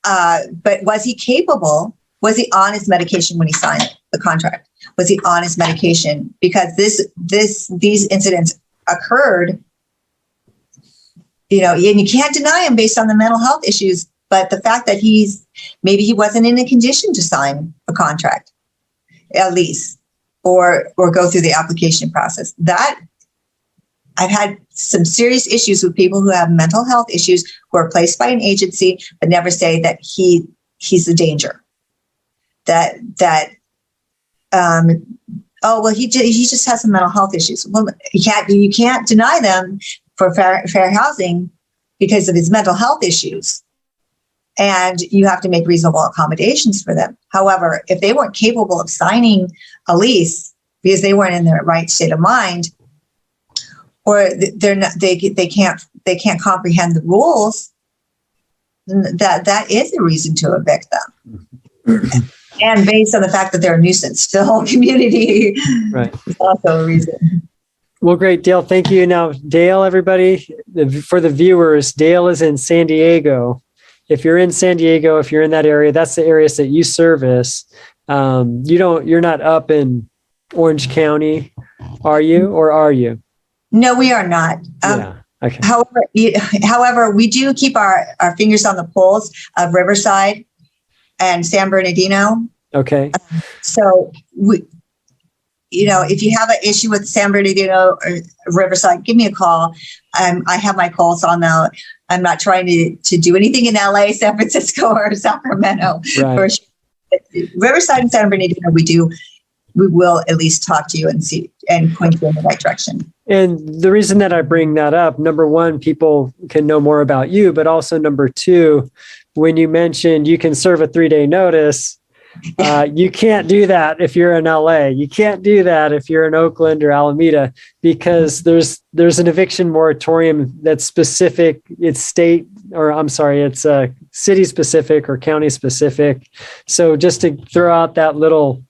but was he capable? Was he on his medication when he signed the contract? Was he on his medication? Because these incidents occurred, and you can't deny him based on the mental health issues. But the fact that maybe he wasn't in a condition to sign a contract, a lease, or go through the application process. That I've had some serious issues with people who have mental health issues who are placed by an agency, but never say that he's a danger. He just has some mental health issues. Well, you can't deny them for fair housing because of his mental health issues. And you have to make reasonable accommodations for them. However, if they weren't capable of signing a lease because they weren't in their right state of mind, or they can't comprehend the rules, then that is a reason to evict them. And based on the fact that they're a nuisance to the whole community, right, is also a reason. Well, great, Dayle. Thank you. Now, Dayle, everybody, for the viewers, Dayle is in San Diego. If you're in San Diego, if you're in that area, that's the areas that you service. You're not up in Orange County, are you, or are you? No, we are not. Yeah. Okay. However, we do keep our fingers on the pulse of Riverside and San Bernardino. Okay. So if you have an issue with San Bernardino or Riverside, give me a call. I have my calls on now. I'm not trying to do anything in LA, San Francisco, or Sacramento. Right. Riverside and San Bernardino, we will at least talk to you and see and point you in the right direction. And the reason that I bring that up, number one, people can know more about you, but also number two, when you mentioned you can serve a 3-day notice, you can't do that if you're in LA. You can't do that if you're in Oakland or Alameda, because there's an eviction moratorium that's specific. It's city specific or county specific. So just to throw out that little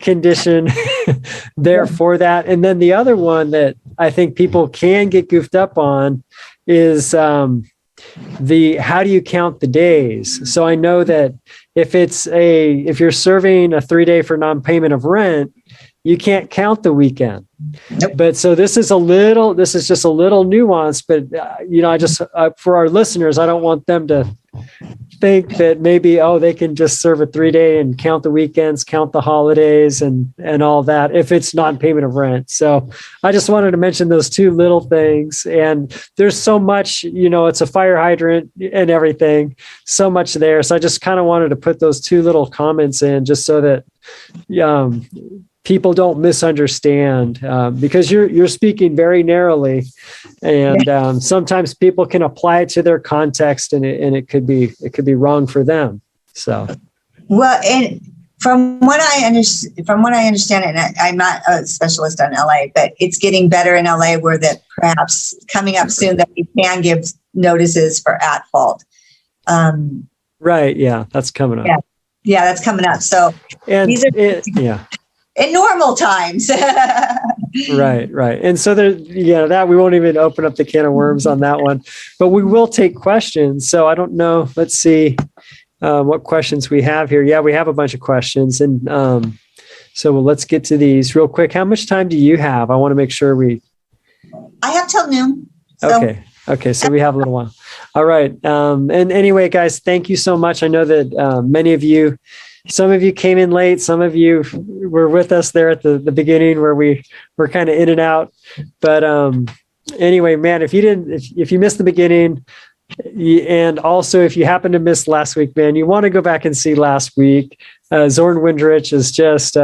condition there for that. And then the other one that I think people can get goofed up on is how do you count the days? So I know that if you're serving a 3-day for non-payment of rent, you can't count the weekend. Nope. But so this is just a little nuance, but I just for our listeners, I don't want them to think that maybe, they can just serve a 3-day and count the weekends, count the holidays and all that if it's non-payment of rent. So I just wanted to mention those two little things. And there's so much, it's a fire hydrant and everything, so much there. So I just kind of wanted to put those two little comments in just so that people don't misunderstand, because you're speaking very narrowly, and sometimes people can apply it to their context, and it could be wrong for them. So, well, and from what I understand, and I'm not a specialist on LA, but it's getting better in LA, where that perhaps coming up soon that we can give notices for at fault. Right. Yeah, that's coming up. Yeah, that's coming up. So and these are in normal times. Right. And so that we won't even open up the can of worms on that one, but we will take questions. So I don't know. Let's see what questions we have here. Yeah, we have a bunch of questions. And let's get to these real quick. How much time do you have? I want to make sure I have till noon. So. Okay. So we have a little while. All right. And anyway, guys, thank you so much. I know that many of you, some of you came in late. Some of you were with us there at the beginning where we were kind of in and out. But anyway, man, if you missed the beginning, and also if you happen to miss last week, man, you want to go back and see last week. Zorn Windrich is just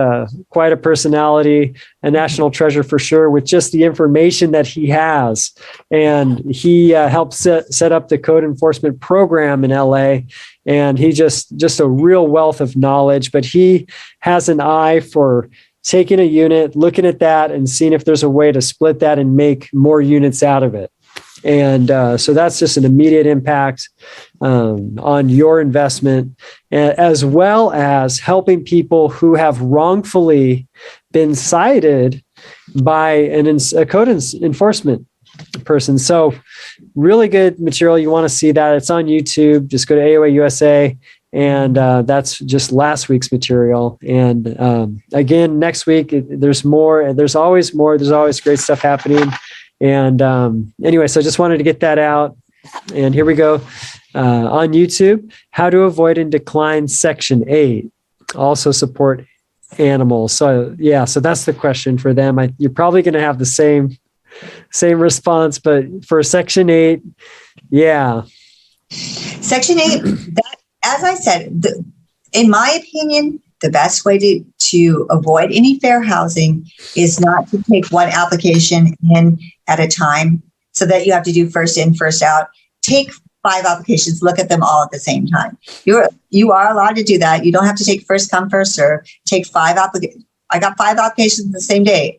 quite a personality, a national treasure for sure, with just the information that he has. And he helped set up the code enforcement program in LA. And he just a real wealth of knowledge, but he has an eye for taking a unit, looking at that and seeing if there's a way to split that and make more units out of it. And so that's just an immediate impact on your investment, as well as helping people who have wrongfully been cited by a code enforcement person. So really good material. You want to see that. It's on YouTube. Just go to AOA USA. And that's just last week's material. And again, next week, there's more. There's always more. There's always great stuff happening. And anyway, so I just wanted to get that out. And here we go. On YouTube, how to avoid and decline Section 8. Also support animals. So so that's the question for them. You're probably going to have the same response, but for Section 8, Section 8, that, as I said, in my opinion, the best way to avoid any fair housing is not to take one application in at a time, so that you have to do first in, first out. Take 5 applications, look at them all at the same time. You are allowed to do that. You don't have to take first come, first serve. Take 5 applications. I got 5 applications the same day.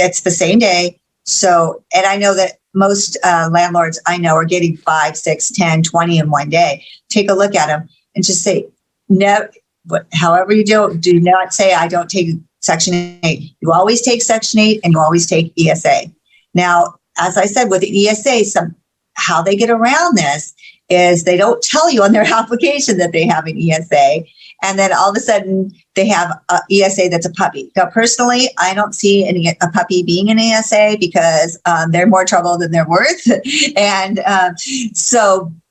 It's the same day. So, and I know that most landlords I know are getting 5, 6, 10, 20 in one day. Take a look at them and just say, no, however you do not say, I don't take Section 8. You always take Section 8 and you always take ESA. Now, as I said, with the ESA, how they get around this is they don't tell you on their application that they have an ESA. And then all of a sudden they have a ESA that's a puppy. Now, personally, I don't see a puppy being an ESA because they're more trouble than they're worth. And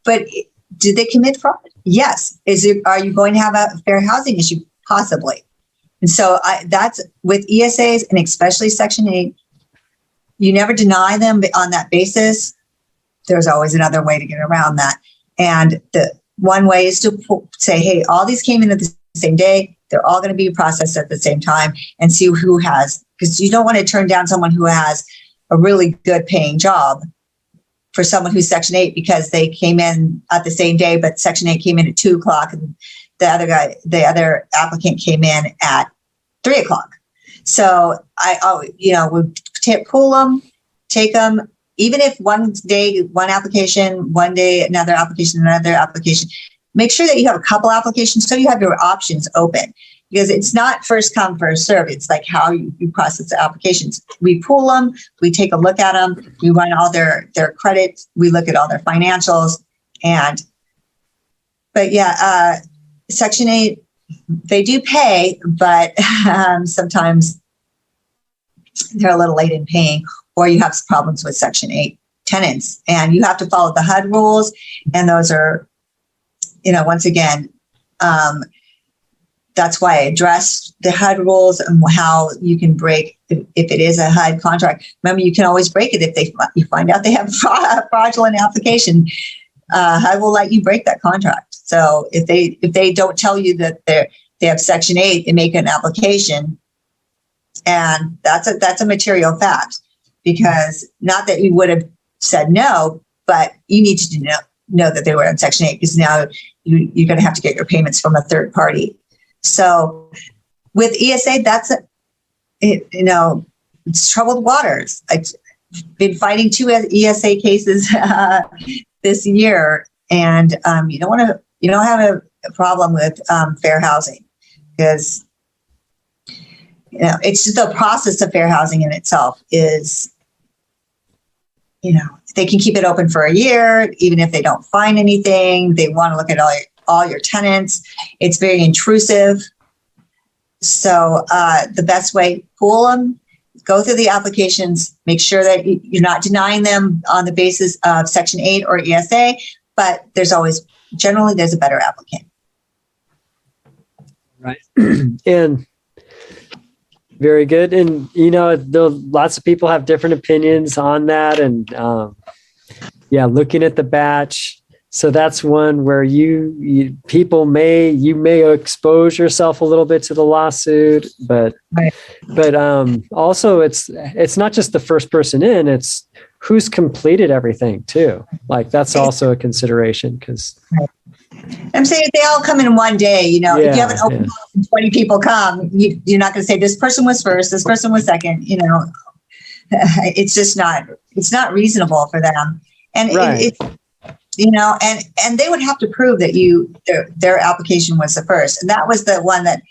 but did they commit fraud? Yes. Are you going to have a fair housing issue? Possibly. And so that's with ESAs, and especially Section 8, you never deny them on that basis. There's always another way to get around that. And the one way is to say, hey, all these came in at the same day. They're all going to be processed at the same time, and see who has, because you don't want to turn down someone who has a really good paying job for someone who's Section 8 because they came in at the same day, but Section 8 came in at 2:00 and the other applicant came in at 3:00. So we pull them, take them, even if one day, one application, one day, another application, make sure that you have a couple applications so you have your options open, because it's not first come, first serve. It's like how you process the applications. We pull them, we take a look at them, we run all their credit, we look at all their financials. Section 8, they do pay, but sometimes they're a little late in paying, or you have problems with Section 8 tenants, and you have to follow the HUD rules. And those are, once again, that's why I addressed the HUD rules and how you can break if it is a HUD contract. Remember, you can always break it if you find out they have a fraudulent application. HUD will let you break that contract. So if they don't tell you that they have Section 8, they make an application, and that's a material fact, because not that you would have said no, but you need to know that they were on Section 8, because now you're going to have to get your payments from a third party. So with ESA, it's troubled waters. I've been fighting 2 ESA cases this year, and you don't have a problem with fair housing, because it's just the process of fair housing in itself is, they can keep it open for a year, even if they don't find anything. They want to look at all your tenants. It's very intrusive. So the best way, pool them, go through the applications, make sure that you're not denying them on the basis of Section 8 or ESA, but there's a better applicant. Right. And very good. And, lots of people have different opinions on that. And looking at the batch. So that's one where you may expose yourself a little bit to the lawsuit, but also it's not just the first person in, it's who's completed everything too. Like that's also a consideration, because I'm saying if they all come in one day, if you have an open house and 20 people come, you're not going to say this person was first, this person was second. It's just it's not reasonable for them. And right. And they would have to prove that their application was the first. And that was the one that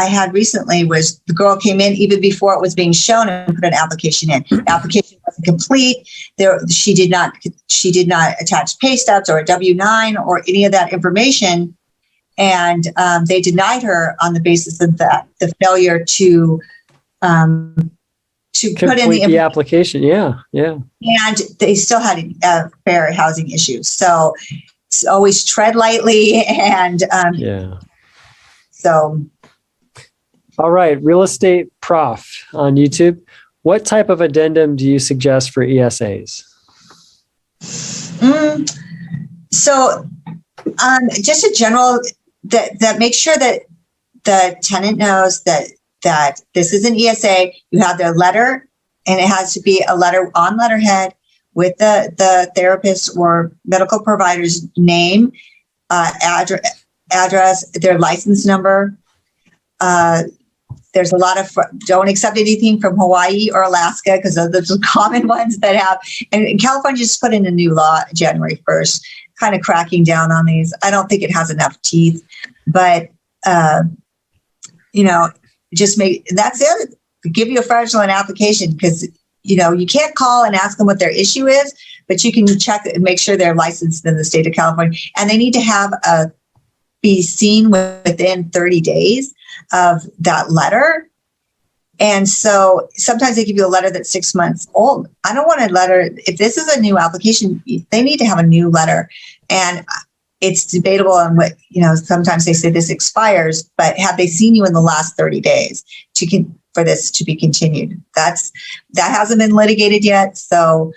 I had recently, was the girl came in even before it was being shown and put an application in. The application wasn't complete. She did not attach pay stubs or a W-9 or any of that information. And they denied her on the basis of the failure to put in the application. Yeah. And they still had fair housing issues. So it's always tread lightly. And so. All right. Real Estate Prof on YouTube. What type of addendum do you suggest for ESAs? So just a general that make sure that the tenant knows that this is an ESA. You have their letter, and it has to be a letter on letterhead with the therapist or medical provider's name, address, their license number. There's a lot of don't accept anything from Hawaii or Alaska, because those are the common ones that have. And California just put in a new law January 1st, kind of cracking down on these. I don't think it has enough teeth, but just that's it. Give you a fraudulent application, because you can't call and ask them what their issue is, but you can check and make sure they're licensed in the state of California, and they need to have be seen within 30 days of that letter. And so sometimes they give you a letter that's 6 months old. I don't want a letter. If this is a new application, they need to have a new letter. And it's debatable on what, sometimes they say this expires, but have they seen you in the last 30 days for this to be continued? That hasn't been litigated yet. So,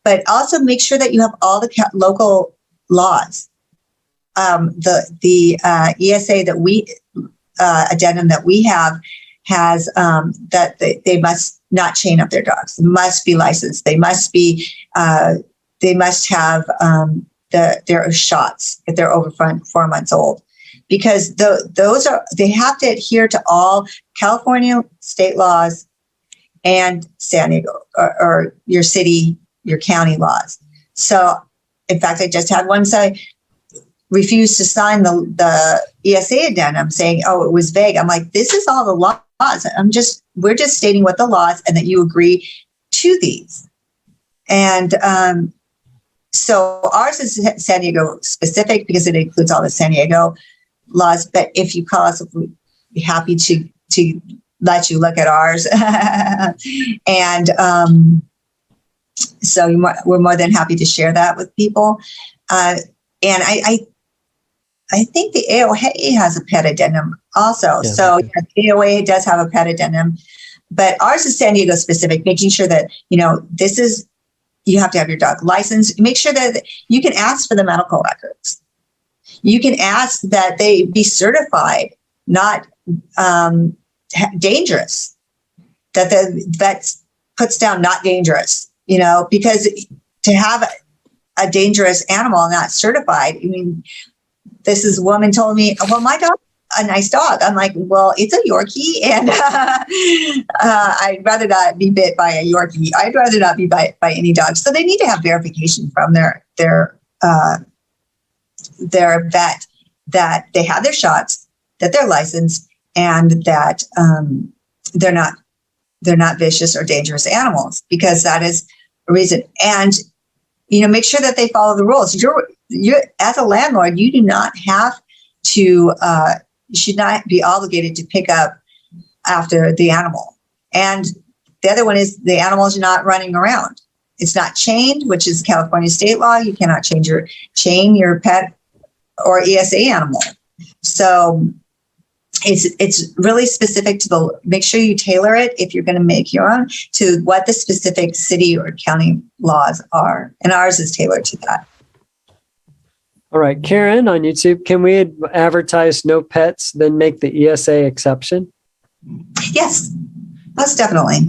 but also make sure that you have all the local laws. The ESA that addendum that we have has that they must not chain up their dogs. They must be licensed. They must have their shots if they're over 4 months old, because they have to adhere to all California state laws and San Diego or your city, your county laws. So, in fact, I just had one say refused to sign the ESA addendum, saying, "Oh, it was vague." I'm like, "This is all the laws. We're just stating what the laws and that you agree to these." And so ours is San Diego specific because it includes all the San Diego laws. But if you call us, we'd be happy to let you look at ours. And So we're more than happy to share that with people. And I think the AOA has a pet addendum also. Yeah, So the AOA does have a pet addendum, but ours is San Diego specific, making sure that, this is, you have to have your dog licensed. Make sure that you can ask for the medical records. You can ask that they be certified, not dangerous, that the vet puts down not dangerous, because to have a dangerous animal not certified, this is a woman told me, well, my dog, a nice dog. I'm like, well, it's a Yorkie, and I'd rather not be bit by a Yorkie. I'd rather not be bit by any dog. So they need to have verification from their vet that they have their shots, that they're licensed, and that they're not vicious or dangerous animals, because that is a reason. And make sure that they follow the rules. You're as a landlord, you do not have to. You should not be obligated to pick up after the animal. And the other one is the animals are not running around. It's not chained, which is California state law. You cannot chain your pet or ESA animal. So it's really specific to make sure you tailor it, if you're going to make your own, to what the specific city or county laws are. And ours is tailored to that. All right, Karen on YouTube, can we advertise no pets, then make the ESA exception? Yes, most definitely.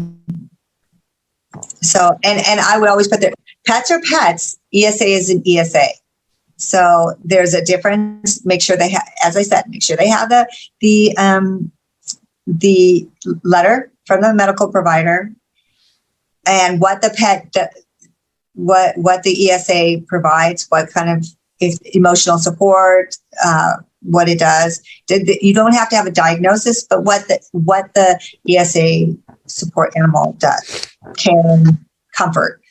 So, and I would always put that pets are pets, ESA is an ESA. So there's a difference. Make sure they have, as I said, make sure they have the letter from the medical provider, and what the pet, what the ESA provides, what kind of emotional support, what it does. You don't have to have a diagnosis, but what the ESA support animal does, care, comfort.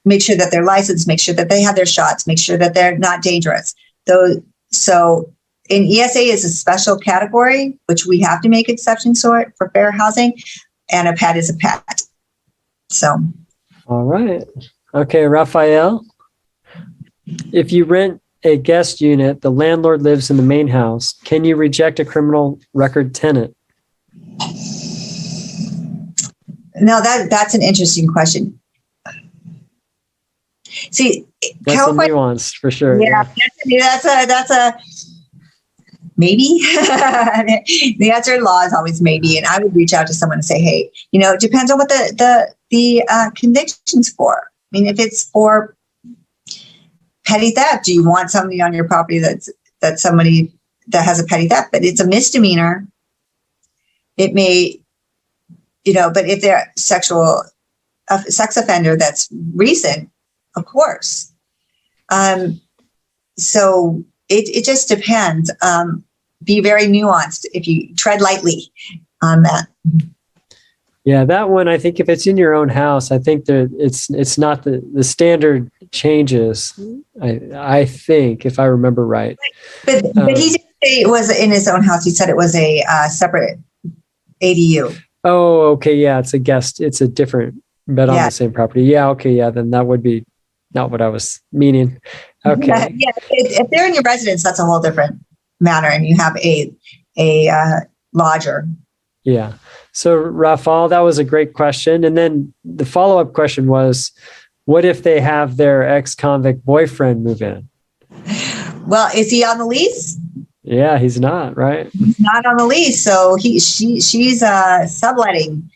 Make sure that they're licensed, make sure that they have their shots, make sure that they're not dangerous. So in ESA is a special category, which we have to make exceptions for fair housing, and a pet is a pet. So. All right. Okay, Raphael. If you rent a guest unit, the landlord lives in the main house, can you reject a criminal record tenant? No, that's an interesting question. See, that's California, a nuance for sure. Yeah, that's a maybe. The answer in law is always maybe, and I would reach out to someone and say, hey, it depends on what the conviction's for. If it's for petty theft, do you want somebody on your property that's somebody that has a petty theft, but it's a misdemeanor? It may, but if they're a sex offender that's recent, of course. So it just depends. Be very nuanced if you tread lightly on that. Yeah, that one, I think if it's in your own house, I think that it's not the standard changes. I think, if I remember right. But he didn't say it was in his own house. He said it was a separate ADU. Oh, okay. Yeah, it's a guest. It's a different bed on the same property. Yeah, okay. Yeah, then that would be not what I was meaning. Okay. Yeah, if they're in your residence, that's a whole different matter, and you have a lodger. Yeah. So, Rafal, that was a great question. And then the follow-up question was, what if they have their ex-convict boyfriend move in? Well, is he on the lease? Yeah, he's not, right? He's not on the lease. So she's subletting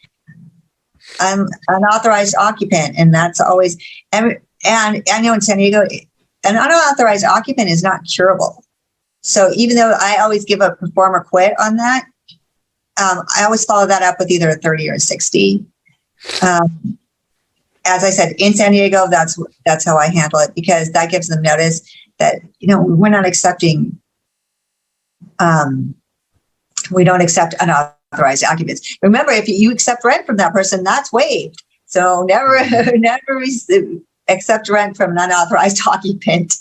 an unauthorized occupant. And that's always, and I know in San Diego, an unauthorized occupant is not curable. So even though I always give a perform or quit on that, I always follow that up with either a 30 or a 60. As I said, in San Diego, that's how I handle it, because that gives them notice that, we're not accepting, we don't accept unauthorized occupants. Remember, if you accept rent from that person, that's waived. So never accept rent from an unauthorized occupant.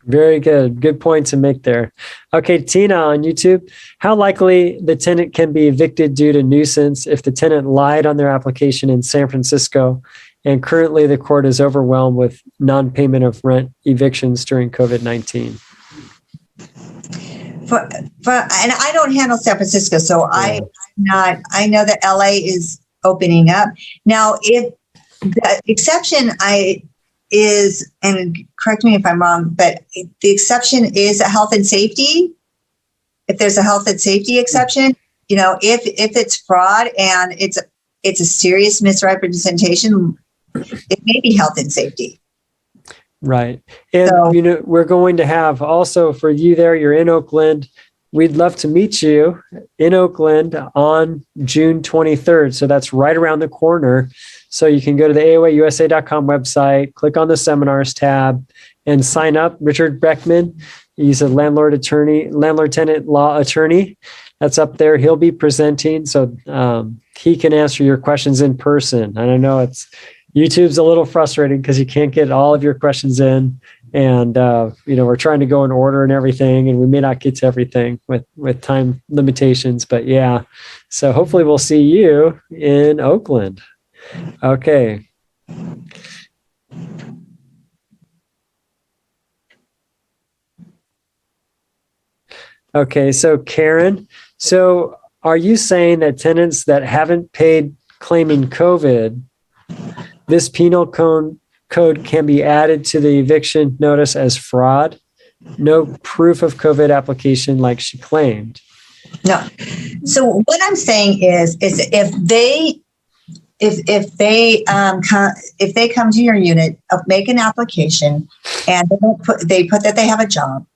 Very good. Good point to make there. Okay, Tina on YouTube. How likely the tenant can be evicted due to nuisance if the tenant lied on their application in San Francisco And currently the court is overwhelmed with non-payment of rent evictions during COVID-19. And I don't handle San Francisco, so I know that LA is opening up. Now, if the exception is, and correct me if I'm wrong, but the exception is a health and safety. If there's a health and safety exception, if it's fraud and it's a serious misrepresentation, it may be health and safety. Right. And, we're going to have also for you there, you're in Oakland. We'd love to meet you in Oakland on June 23rd. So that's right around the corner. So you can go to the AOAUSA.com website, click on the seminars tab and sign up. Richard Beckman, he's a landlord tenant law attorney. That's up there. He'll be presenting. So he can answer your questions in person. And I know YouTube's a little frustrating because you can't get all of your questions in. And, we're trying to go in order and everything, and we may not get to everything with time limitations, but yeah. So hopefully we'll see you in Oakland. Okay. Okay. So Karen, are you saying that tenants that haven't paid claiming COVID, this penal code can be added to the eviction notice as fraud? No proof of COVID application like she claimed. No. So what I'm saying is if they come to your unit, make an application, and they put that they have a job,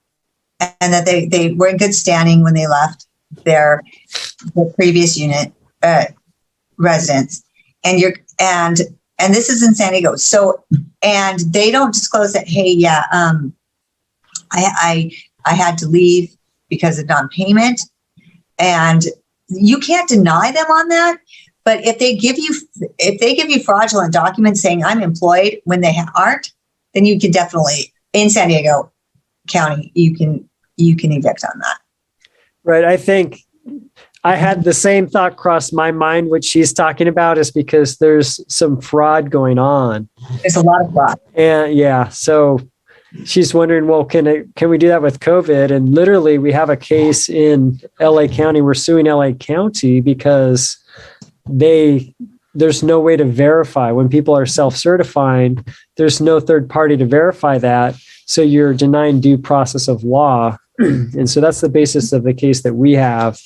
and that they were in good standing when they left their previous unit residence, and this is in San Diego. So, and they don't disclose that, hey, yeah, I had to leave because of non-payment, and you can't deny them on that. But if they give you fraudulent documents saying I'm employed when they aren't, then you can definitely, in San Diego County, you can evict on that. Right. I think I had the same thought cross my mind. What she's talking about is because there's some fraud going on. There's a lot of fraud. And yeah, so she's wondering, well, can we do that with COVID? And literally we have a case in LA County. We're suing LA County because there's no way to verify when people are self-certifying. There's no third party to verify that. So you're denying due process of law. And so that's the basis of the case that we have.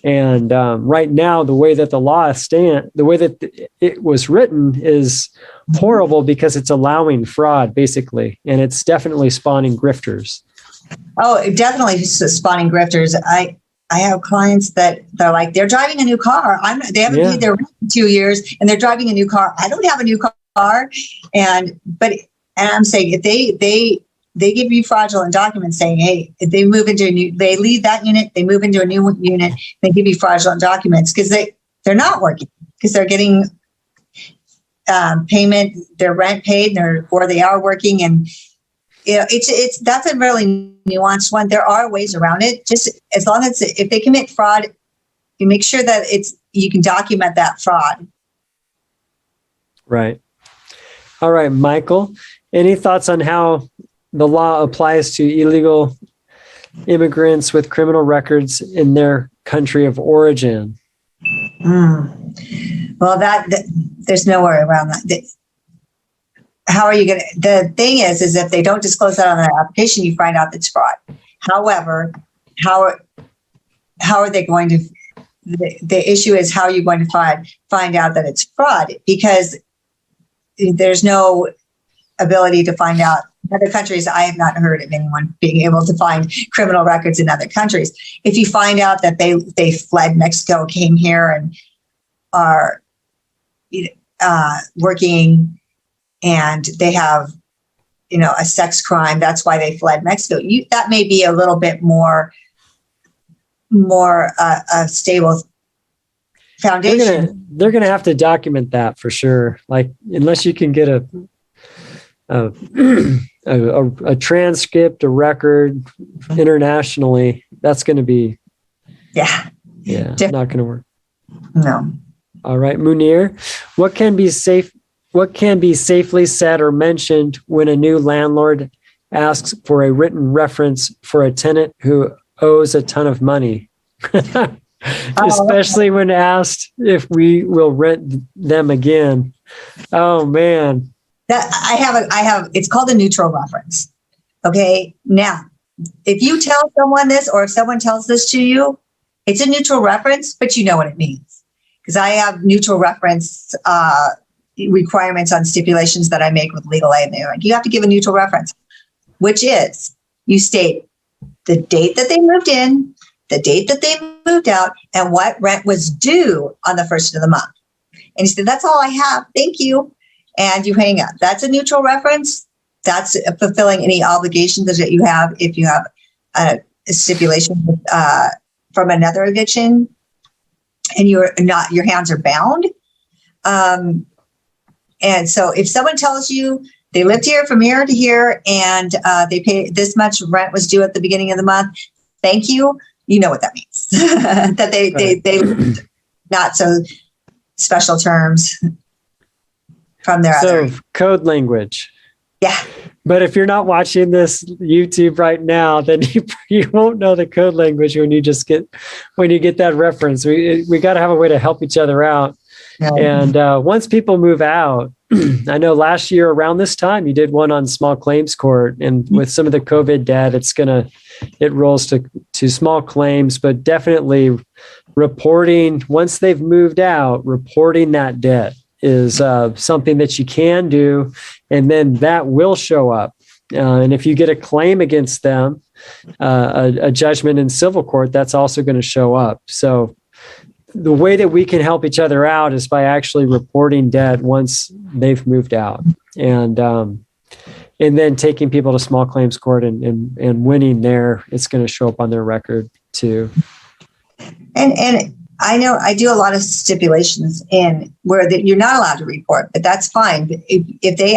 And right now, the way that the law the way that it was written is horrible because it's allowing fraud, basically. And it's definitely spawning grifters. Oh, definitely spawning grifters. I have clients that they're like, they're driving a new car. They haven't paid their rent in 2 years and they're driving a new car. I don't have a new car. And I'm saying if they give you fraudulent documents saying, hey, if they leave that unit, they move into a new unit, they give you fraudulent documents because they're not working, because they're getting payment, their rent paid, or they are working. And that's a really nuanced one. There are ways around it. Just as long as if they commit fraud, you make sure that you can document that fraud. Right. All right, Michael, any thoughts on how the law applies to illegal immigrants with criminal records in their country of origin? Well, there's nowhere around that. How are you going to, the thing is if they don't disclose that on their application, you find out it's fraud. However, how are they going to, the issue is how you're going to find out that it's fraud, because there's no ability to find out. In other countries, I have not heard of anyone being able to find criminal records in other countries. If you find out that they fled Mexico, came here, and are working, and they have a sex crime, that's why they fled Mexico. That may be a little bit more a stable foundation. They're gonna have to document that for sure. Like, unless you can get a transcript, a record internationally, that's going to be not going to work. No. All right, Munir, what can be safe what can be safely said or mentioned when a new landlord asks for a written reference for a tenant who owes a ton of money? Especially when asked if we will rent them again. Oh man. That I have, it's called a neutral reference. Okay. Now, if you tell someone this, or if someone tells this to you, it's a neutral reference, but you know what it means. Because I have neutral reference requirements on stipulations that I make with legal aid. And they're like, you have to give a neutral reference, which is you state the date that they moved in, the date that they moved out, and what rent was due on the first of the month. And you said, that's all I have. Thank you. And you hang up. That's a neutral reference. That's fulfilling any obligations that you have if you have a stipulation from another eviction and you're not, your hands are bound. And so if someone tells you they lived here from here to here and they pay this much rent was due at the beginning of the month, thank you. You know what that means. That they not so special terms from their other code language. Yeah. But if you're not watching this YouTube right now, then you won't know the code language when you get that reference. We got to have a way to help each other out. Yeah. And once people move out, I know last year around this time you did one on small claims court, and with some of the COVID debt, it rolls to small claims, but definitely reporting once they've moved out, reporting that debt is something that you can do, and then that will show up. And if you get a claim against them, a judgment in civil court, that's also going to show up. So the way that we can help each other out is by actually reporting debt once they've moved out, and then taking people to small claims court and winning there. It's going to show up on their record too. And I know I do a lot of stipulations in where that you're not allowed to report, but that's fine. But if they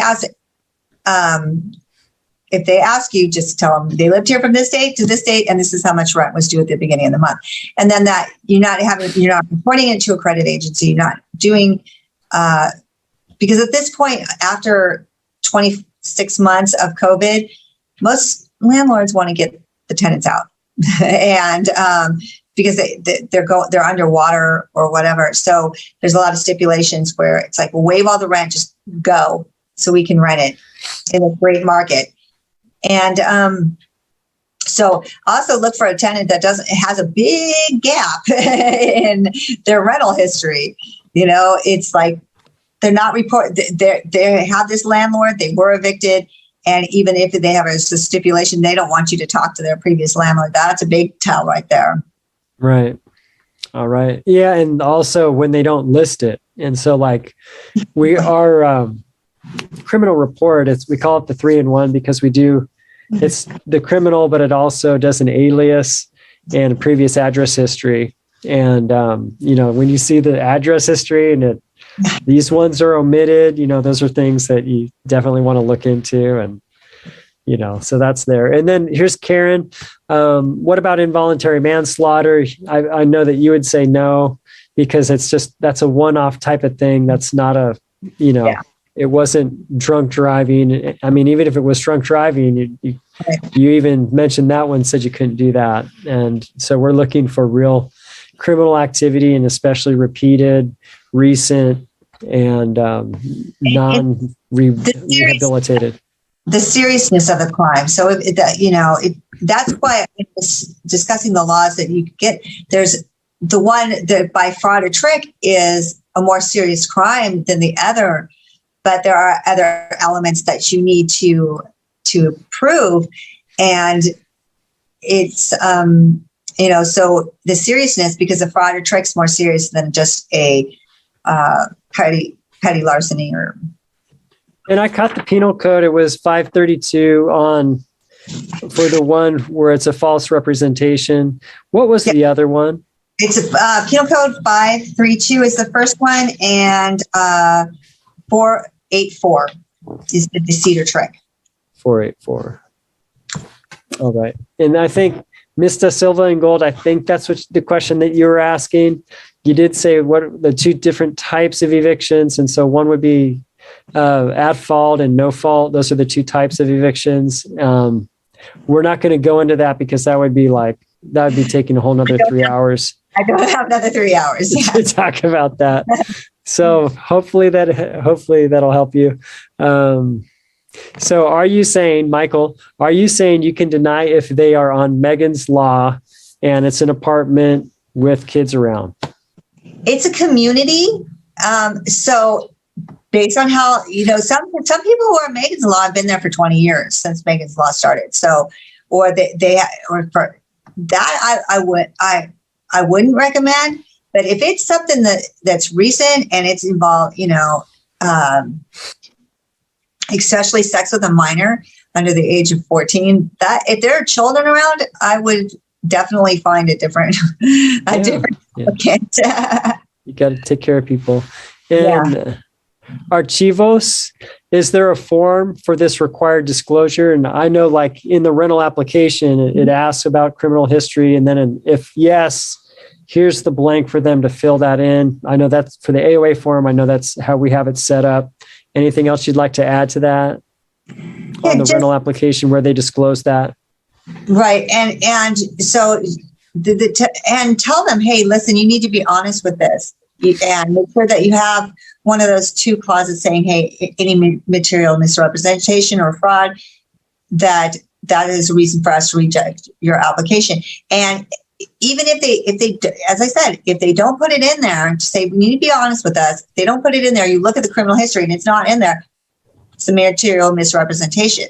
ask you, just tell them they lived here from this date to this date, and this is how much rent was due at the beginning of the month. And then that you're not reporting it to a credit agency. You're not doing because at this point, after 26 months of COVID, most landlords want to get the tenants out, and because they're underwater or whatever. So there's a lot of stipulations where it's like, we'll waive all the rent, just go so we can rent it in a great market. And so also look for a tenant that has a big gap in their rental history. You know, it's like they're not they have this landlord, they were evicted. And even if they have a stipulation, they don't want you to talk to their previous landlord. That's a big tell right there. Right. All right. Yeah. And also when they don't list it. And so like our criminal report, we call it the 3-in-1 because it's the criminal, but it also does an alias and a previous address history. And, when you see the address history and these ones are omitted, those are things that you definitely want to look into. And, so that's there. And then here's Karen. What about involuntary manslaughter? I know that you would say no, because that's a one-off type of thing. That's not it wasn't drunk driving. I mean, even if it was drunk driving, you even mentioned that one, said you couldn't do that. And so we're looking for real criminal activity, and especially repeated, recent, and non-rehabilitated. The seriousness of the crime. So that's why I was discussing the laws that you get. There's the one that by fraud or trick is a more serious crime than the other, but there are other elements that you need to prove, and it's so the seriousness, because the fraud or trick is more serious than just a petty larceny or. And I caught the penal code. It was 532 for the one where it's a false representation. What was the other one? It's penal code 532 is the first one, and 484 is the deceit or trick. 484. All right. And I think Mr. Silva and Gold, I think that's the question that you were asking. You did say what are the two different types of evictions. And so one would be At fault and no fault, those are the two types of evictions. We're not going to go into that because that would be taking a whole nother 3 hours. I don't have another 3 hours to talk about that. So hopefully that'll help you. So are you saying, Michael, you can deny if they are on Megan's Law and it's an apartment with kids around? It's a community. So based on how, some people who are Megan's Law have been there for 20 years since Megan's Law started. So, or for that, I wouldn't recommend. But if it's something that's recent and it's involved, especially sex with a minor under the age of 14, that if there are children around, I would definitely find a different applicant. You got to take care of people. And Archivos, is there a form for this required disclosure? And I know, like in the rental application, it asks about criminal history, and then if yes, here's the blank for them to fill that in. I know that's for the AOA form. I know that's how we have it set up. Anything else you'd like to add to that on the rental application where they disclose that? Right. And so and tell them, hey, listen, you need to be honest with this, and make sure that you have one of those two clauses saying, hey, any material misrepresentation or fraud, that is a reason for us to reject your application. And even if they, as I said, if they don't put it in there and say, we need to be honest with us, if they don't put it in there, you look at the criminal history and it's not in there, it's a material misrepresentation.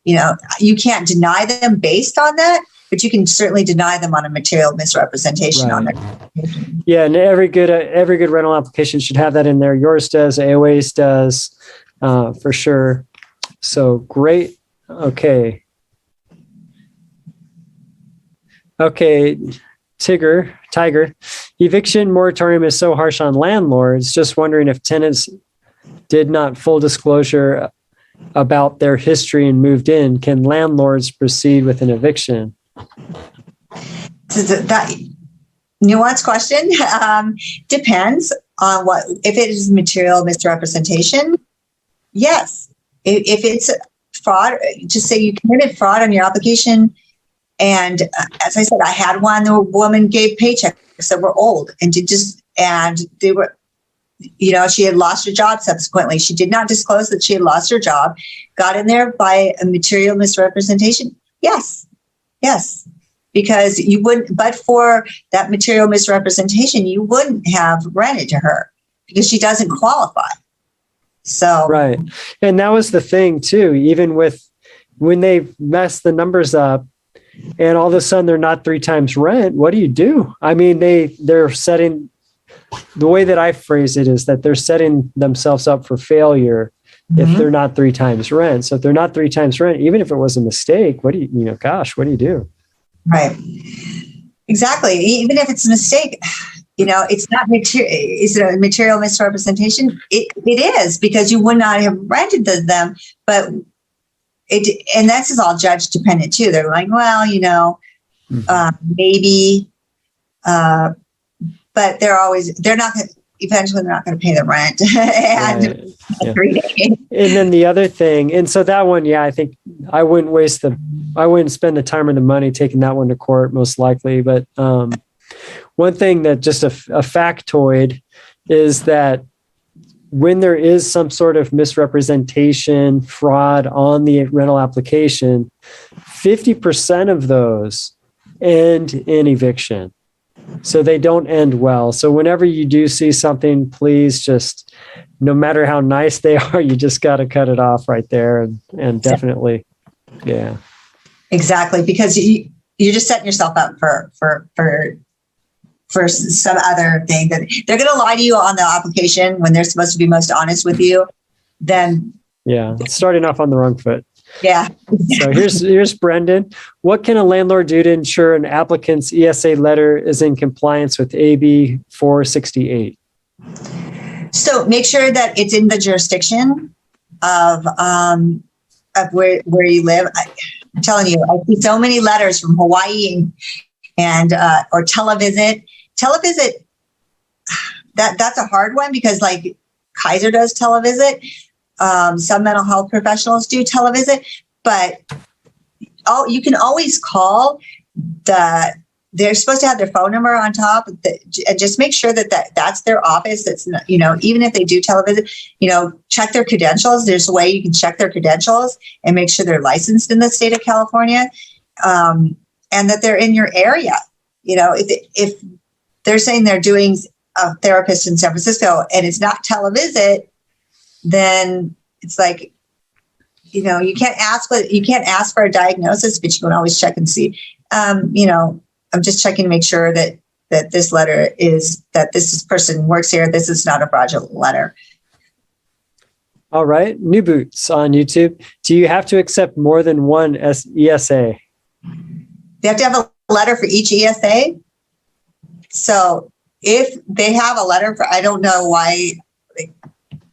You can't deny them based on that, but you can certainly deny them on a material misrepresentation on their. Yeah, and every good rental application should have that in there. Yours does, AOA's does, for sure. So great. Okay, Tiger. Eviction moratorium is so harsh on landlords. Just wondering if tenants did not full disclosure about their history and moved in, can landlords proceed with an eviction? So that nuanced question. Depends on what. If it is material misrepresentation, yes. If it's fraud, just say you committed fraud on your application. And as I said, I had one. The woman gave paychecks that were old, and they were, she had lost her job subsequently. She did not disclose that she had lost her job. Got in there by a material misrepresentation. Yes, because you wouldn't. But for that material misrepresentation, you wouldn't have rented to her because she doesn't qualify. So right, and that was the thing too. Even when they mess the numbers up, and all of a sudden they're not 3 times rent, what do you do? I mean, they're setting, the way that I phrase it is that they're setting themselves up for failure if they're not 3 times rent. So if they're not 3 times rent, even if it was a mistake, what do you do? Right. Exactly. Even if it's a mistake, it's not material. Is it a material misrepresentation? It is, because you would not have rented them, but and this is all judge dependent too. They're like, well, maybe, but eventually they're not going to pay the rent. And then the other thing, and so that one, I think I wouldn't spend the time or the money taking that one to court, most likely. But one thing that just a factoid is that when there is some sort of misrepresentation, fraud on the rental application, 50% of those end in eviction. So they don't end well. So whenever you do see something, please just, no matter how nice they are, you just got to cut it off right there. And definitely, yeah. Exactly. Because you're just setting yourself up for some other thing that they're going to lie to you on the application when they're supposed to be most honest with you. Then starting off on the wrong foot. Yeah. So here's Brendan. What can a landlord do to ensure an applicant's ESA letter is in compliance with AB 468? So make sure that it's in the jurisdiction of where you live. I'm telling you, I see so many letters from Hawaii and or televisit. Televisit, that's a hard one because, like, Kaiser does televisit. Some mental health professionals do televisit, but you can always call they're supposed to have their phone number on top, and just make sure that's their office. That's not, even if they do televisit, check their credentials. There's a way you can check their credentials and make sure they're licensed in the state of California, and that they're in your area. If they're saying they're doing a therapist in San Francisco and it's not televisit, then it's like, you can't ask for a diagnosis, but you can always check and see. I'm just checking to make sure that this letter that this person works here. This is not a fraudulent letter. All right. New Boots on YouTube. Do you have to accept more than one ESA? They have to have a letter for each ESA. So if they have a letter I don't know why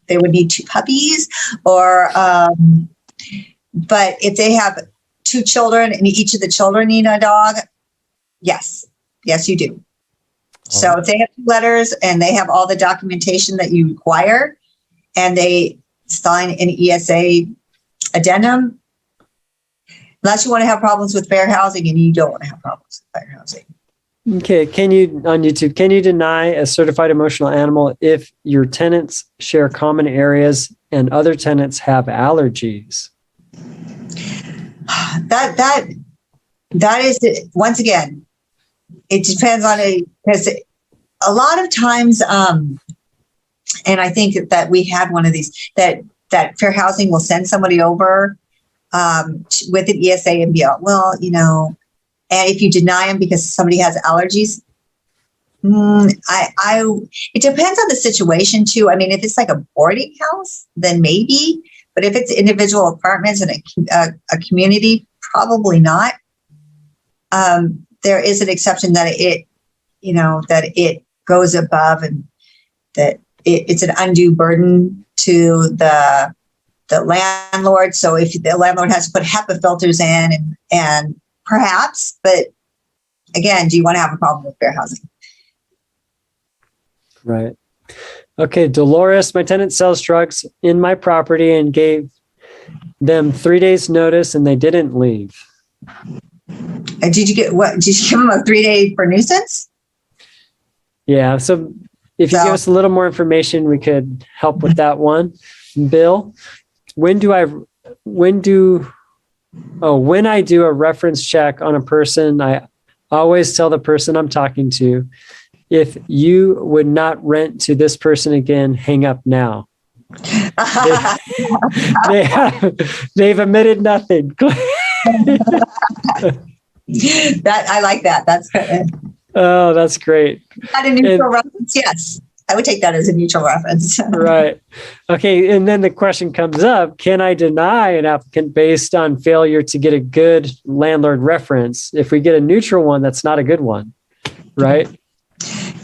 they would need 2 puppies but if they have 2 children and each of the children need a dog, yes, you do. So if they have 2 letters and they have all the documentation that you require and they sign an ESA addendum, unless you want to have problems with fair housing, and you don't want to have problems with fair housing. Okay. Can you deny a certified emotional animal if your tenants share common areas and other tenants have allergies? That is, once again, it depends on because a lot of times, and I think that we had one of these, that fair housing will send somebody over with an ESA and be like, well, and if you deny them because somebody has allergies, it depends on the situation too. I mean, if it's like a boarding house, then maybe, but if it's individual apartments and a community, probably not. There is an exception that it goes above and that it's an undue burden to the landlord. So if the landlord has to put HEPA filters in and perhaps, but again, do you want to have a problem with fair housing? Right. Okay. Dolores, my tenant sells drugs in my property and gave them 3 days notice and they didn't leave. And did you give them a 3-day for nuisance? Yeah. So if you give us a little more information, we could help with that one. Bill, when I do a reference check on a person, I always tell the person I'm talking to, if you would not rent to this person again, hang up now. They've admitted nothing. That I like that. That's good. Oh, that's great. That a neutral reference? Yes. I would take that as a neutral reference. Right. Okay. And then the question comes up, can I deny an applicant based on failure to get a good landlord reference? If we get a neutral one, that's not a good one. Right?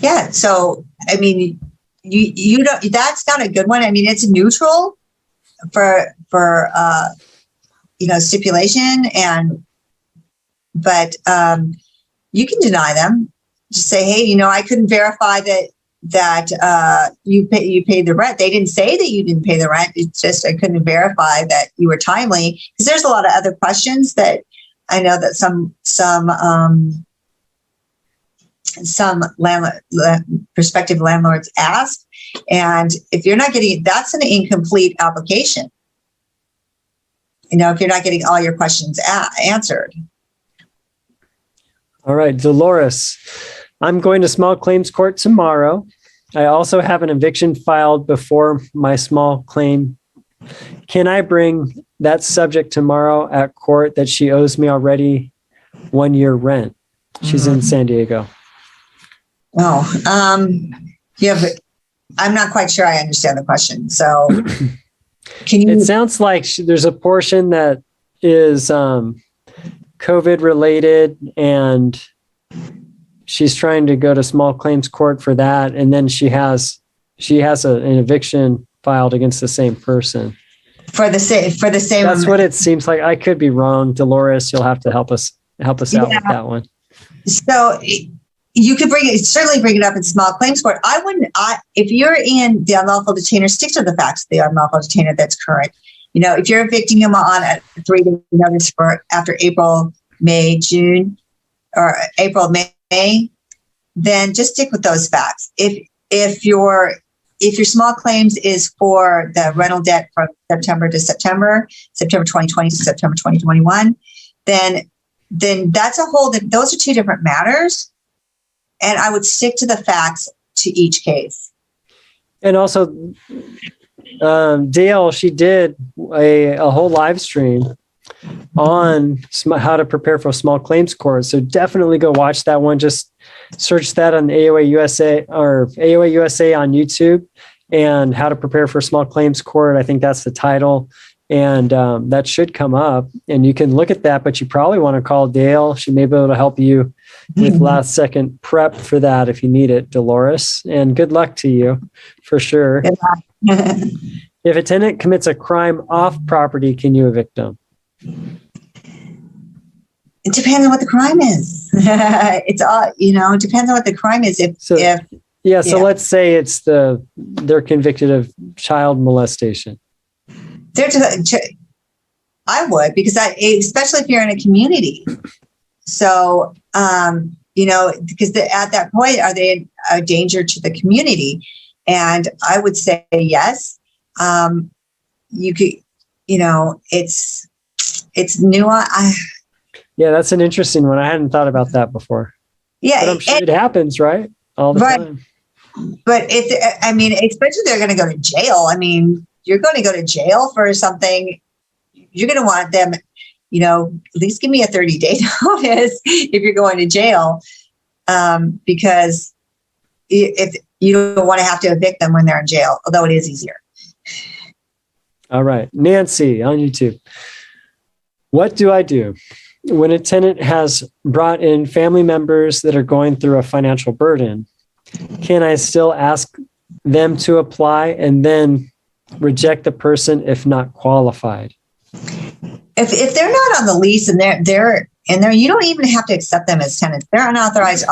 Yeah. So, I mean, you don't, that's not a good one. I mean, it's neutral for stipulation but you can deny them. Just say, hey, I couldn't verify that you paid the rent. They didn't say that you didn't pay the rent. It's just I couldn't verify that you were timely. Because there's a lot of other questions that I know that some prospective landlords ask, and if you're not getting, that's an incomplete application. If you're not getting all your questions answered. All right, Dolores, I'm going to small claims court tomorrow. I also have an eviction filed before my small claim. Can I bring that subject tomorrow at court that she owes me already 1 year rent? She's in San Diego. Oh, I'm not quite sure I understand the question. So can you? It sounds like there's a portion that is COVID related and she's trying to go to small claims court for that. And then she has an eviction filed against the same person. For the same. That's what it seems like. I could be wrong. Dolores, you'll have to help us out with that one. So, you could certainly bring it up in small claims court. If you're in the unlawful detainer, stick to the facts of the unlawful detainer that's current. If you're evicting them on a 3-day notice for after April, May, June, or April, May, then just stick with those facts. If your small claims is for the rental debt from September to September 2020 to September 2021, then that's those are two different matters. And I would stick to the facts to each case. And also, Dayle, she did a whole live stream on how to prepare for a small claims court. So definitely go watch that one. Just search that on AOA USA or AOA USA on YouTube, and how to prepare for a small claims court. I think that's the title. And that should come up, and you can look at that, but you probably want to call Dayle. She may be able to help you with last second prep for that if you need it, Dolores. And good luck to you for sure. If a tenant commits a crime off property, can you evict them? It depends on what the crime is. It's all, it depends on what the crime is. So let's say it's they're convicted of child molestation. I would, because especially if you're in a community. So, because at that point, are they a danger to the community? And I would say yes. You could, it's nuanced. Yeah, that's an interesting one. I hadn't thought about that before. Yeah, but I'm sure it happens, right? All the time. But especially they're going to go to jail. You're going to go to jail for something. You're going to want them, at least give me a 30-day notice if you're going to jail, because if you don't want to have to evict them when they're in jail, although it is easier. All right. Nancy on YouTube. What do I do when a tenant has brought in family members that are going through a financial burden? Can I still ask them to apply and then reject the person if not qualified? If they're not on the lease and they're in there, you don't even have to accept them as tenants. They're unauthorized.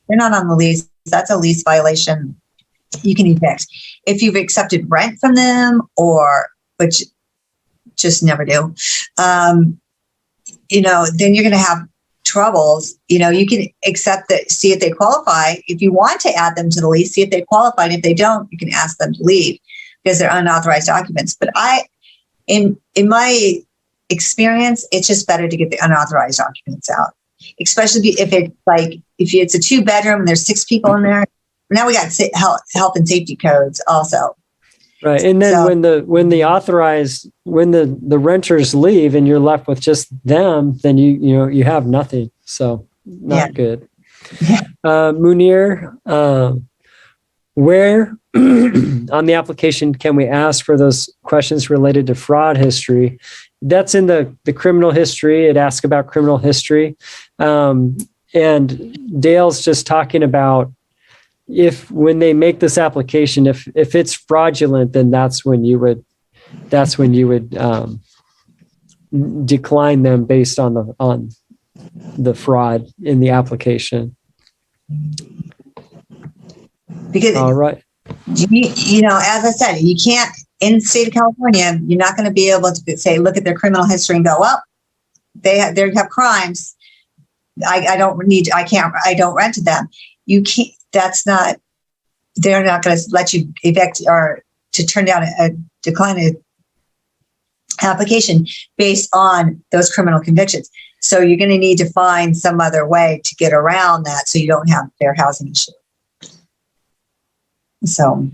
They're not on the lease. That's a lease violation. You can evict. If you've accepted rent from them, which just never do, then you're going to have troubles. You can accept that, see if they qualify. If you want to add them to the lease, see if they qualify. And if they don't, you can ask them to leave because they're unauthorized occupants. But in my experience, it's just better to get the unauthorized occupants out, especially if it's a 2-bedroom and there's 6 people in there. Now we got health and safety codes also. Right. And then when the renters leave and you're left with just them, then you have nothing. So not good. Yeah. Munir, where on the application can we ask for those questions related to fraud history? That's in the criminal history. It asks about criminal history. And Dale's just talking about when they make this application, if it's fraudulent, then that's when you would decline them based on the fraud in the application. Because all right, as I said, you can't, in the state of California, you're not going to be able to say, look at their criminal history and go, well, they have crimes. I don't rent to them. You can't. They're not going to let you evict or to turn down a declined application based on those criminal convictions. So you're going to need to find some other way to get around that so you don't have fair housing issue. So.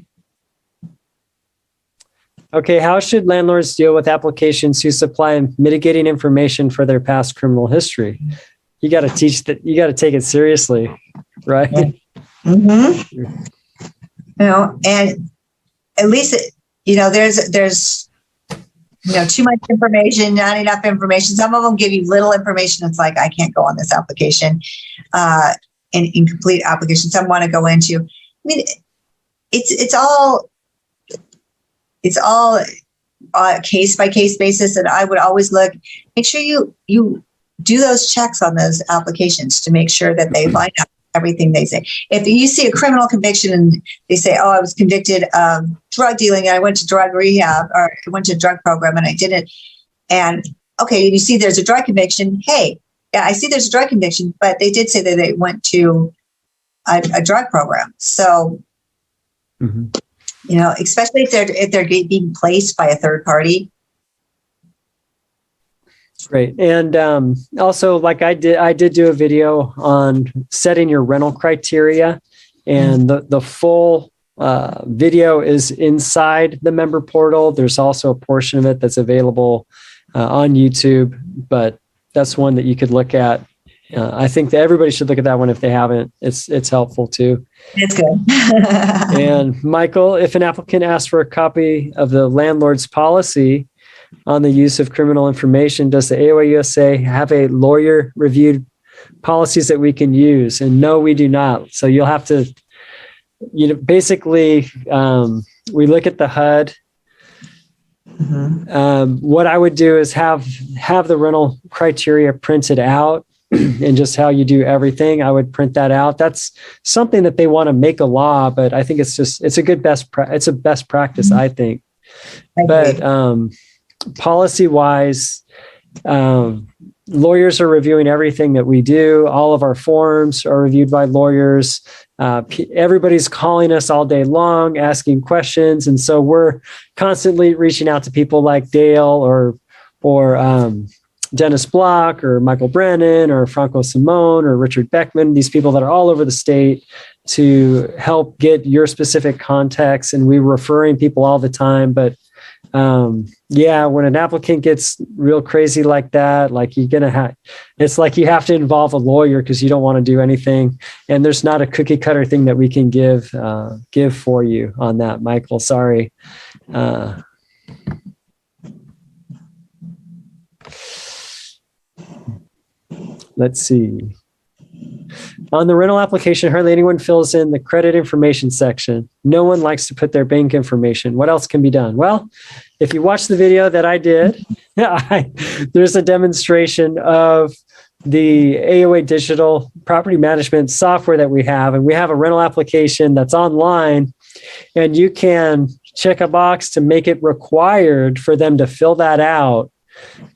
Okay, how should landlords deal with applications who supply mitigating information for their past criminal history? You got to take it seriously, right? Yeah. Mm-hmm. And at least, there's too much information, not enough information. Some of them give you little information. It's like, I can't go on this application, incomplete application. Some want to go into, it's all case by case basis. And I would always make sure you do those checks on those applications to make sure that they line up everything they say. If you see a criminal conviction and they say, oh, I was convicted of drug dealing and I went to drug rehab or I went to a drug program and I did it. And okay, you see there's a drug conviction. Hey, yeah, I see there's a drug conviction, but they did say that they went to a drug program. So, especially if they're being placed by a third party. Great. And also, like I did do a video on setting your rental criteria, and the full video is inside the member portal. There's also a portion of it that's available on YouTube, but that's one that you could look at. I think that everybody should look at that one if they haven't. It's helpful too. It's good. And Michael, if an applicant asks for a copy of the landlord's policy on the use of criminal information, does the AOA USA have a lawyer-reviewed policies that we can use? And no, we do not. So you'll have to, basically, we look at the HUD. What I would do is have the rental criteria printed out, and just how you do everything, I would print that out. That's something that they want to make a law, but I think it's a good best practice, I think. But policy wise, lawyers are reviewing everything that we do. All of our forms are reviewed by lawyers. Everybody's calling us all day long, asking questions. And so we're constantly reaching out to people like Dayle or Dennis Block or Michael Brennan or Franco Simone or Richard Beckman, these people that are all over the state to help get your specific context. And we're referring people all the time. But when an applicant gets real crazy like that, like it's like you have to involve a lawyer because you don't want to do anything. And there's not a cookie cutter thing that we can give for you on that, Michael. Sorry. Let's see. On the rental application, hardly anyone fills in the credit information section. No one likes to put their bank information. What else can be done? Well, if you watch the video that I did, there's a demonstration of the AOA digital property management software that we have. And we have a rental application that's online, and you can check a box to make it required for them to fill that out,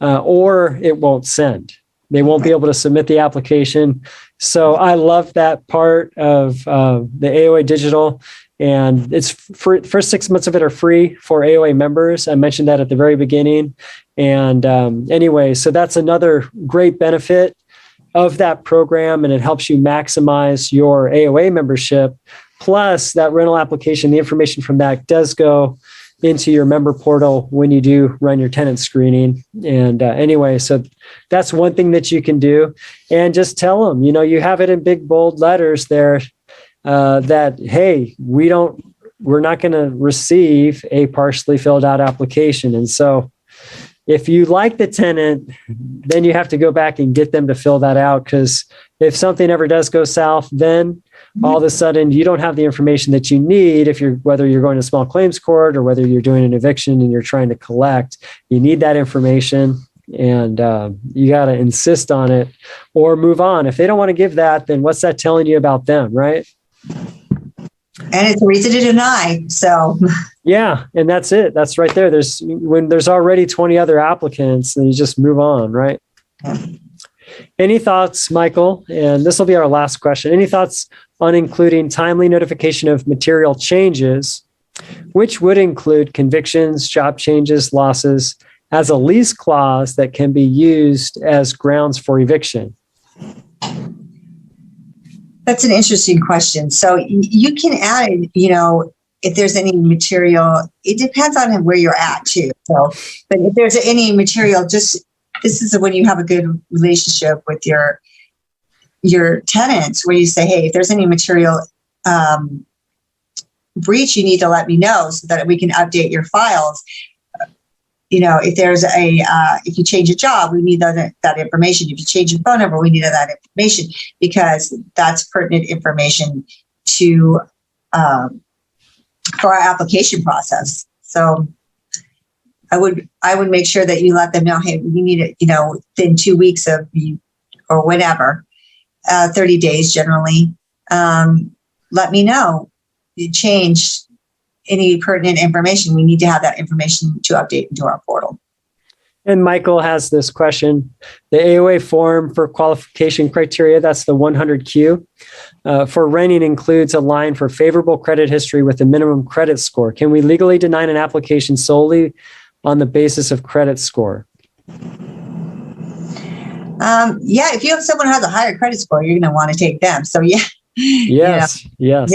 or it won't send. They won't be able to submit the application. So I love that part of the AOA Digital. And it's free. First 6 months of it are free for AOA members. I mentioned that at the very beginning. And anyway, so that's another great benefit of that program. And it helps you maximize your AOA membership. Plus that rental application, the information from that does go into your member portal when you do run your tenant screening. And anyway, so that's one thing that you can do. And just tell them, you have it in big, bold letters there that, hey, we're not going to receive a partially filled out application. And so if you like the tenant, then you have to go back and get them to fill that out, because if something ever does go south, then all of a sudden you don't have the information that you need. Whether you're going to small claims court or whether you're doing an eviction and you're trying to collect, you need that information, and you got to insist on it or move on. If they don't want to give that, then what's that telling you about them, right? And it's a reason to deny. So yeah, and that's it. That's right there. When there's already 20 other applicants, then you just move on, right? Yeah. Any thoughts, Michael? And this will be our last question. Any thoughts on including timely notification of material changes, which would include convictions, job changes, losses, as a lease clause that can be used as grounds for eviction? That's an interesting question. So you can add, if there's any material, it depends on where you're at too. So, but if there's any material, this is when you have a good relationship with your tenants, where you say, hey, if there's any material breach, you need to let me know so that we can update your files. If there's if you change a job, we need that information. If you change your phone number, we need that information, because that's pertinent information to for our application process. So I would make sure that you let them know, hey, we need it, within 2 weeks or whatever, 30 days generally. let me know. You change any pertinent information. We need to have that information to update into our portal. And Michael has this question. The AOA form for qualification criteria, that's the 100Q, for renting includes a line for favorable credit history with a minimum credit score. Can we legally deny an application solely on the basis of credit score? Yeah, if you have someone who has a higher credit score, you're going to want to take them. So yeah. Yes, yes.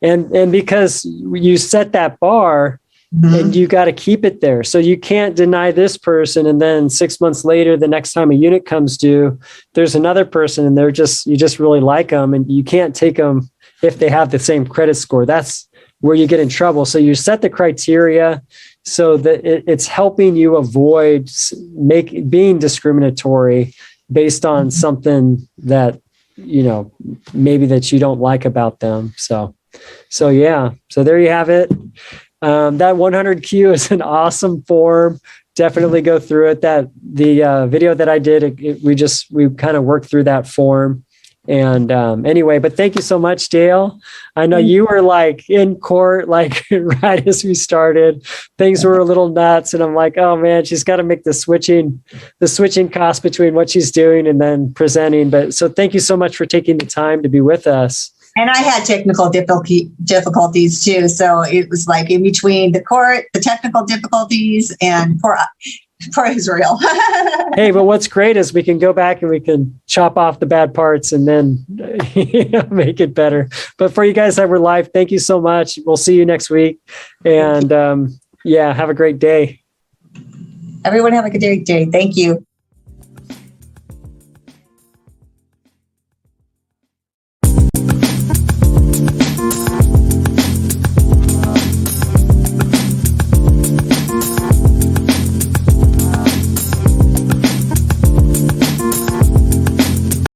And because you set that bar, and you got to keep it there. So you can't deny this person. And then 6 months later, the next time a unit comes due, there's another person and you just really like them. And you can't take them if they have the same credit score. That's where you get in trouble. So you set the criteria so that it's helping you avoid being discriminatory based on something that, maybe that you don't like about them. So yeah. So there you have it. That 100Q is an awesome form. Definitely go through it. The video that I did, we kind of worked through that form. And anyway, but thank you so much, Dayle. I know you were like in court, like right as we started. Things were a little nuts, and I'm like, oh man, she's got to make the switching cost between what she's doing and then presenting. But so thank you so much for taking the time to be with us. And I had technical difficulties too. So it was like in between the court, the technical difficulties, and poor Israel. Hey, but what's great is we can go back and we can chop off the bad parts and then make it better. But for you guys that were live, thank you so much. We'll see you next week. And have a great day. Everyone have a good day. Thank you.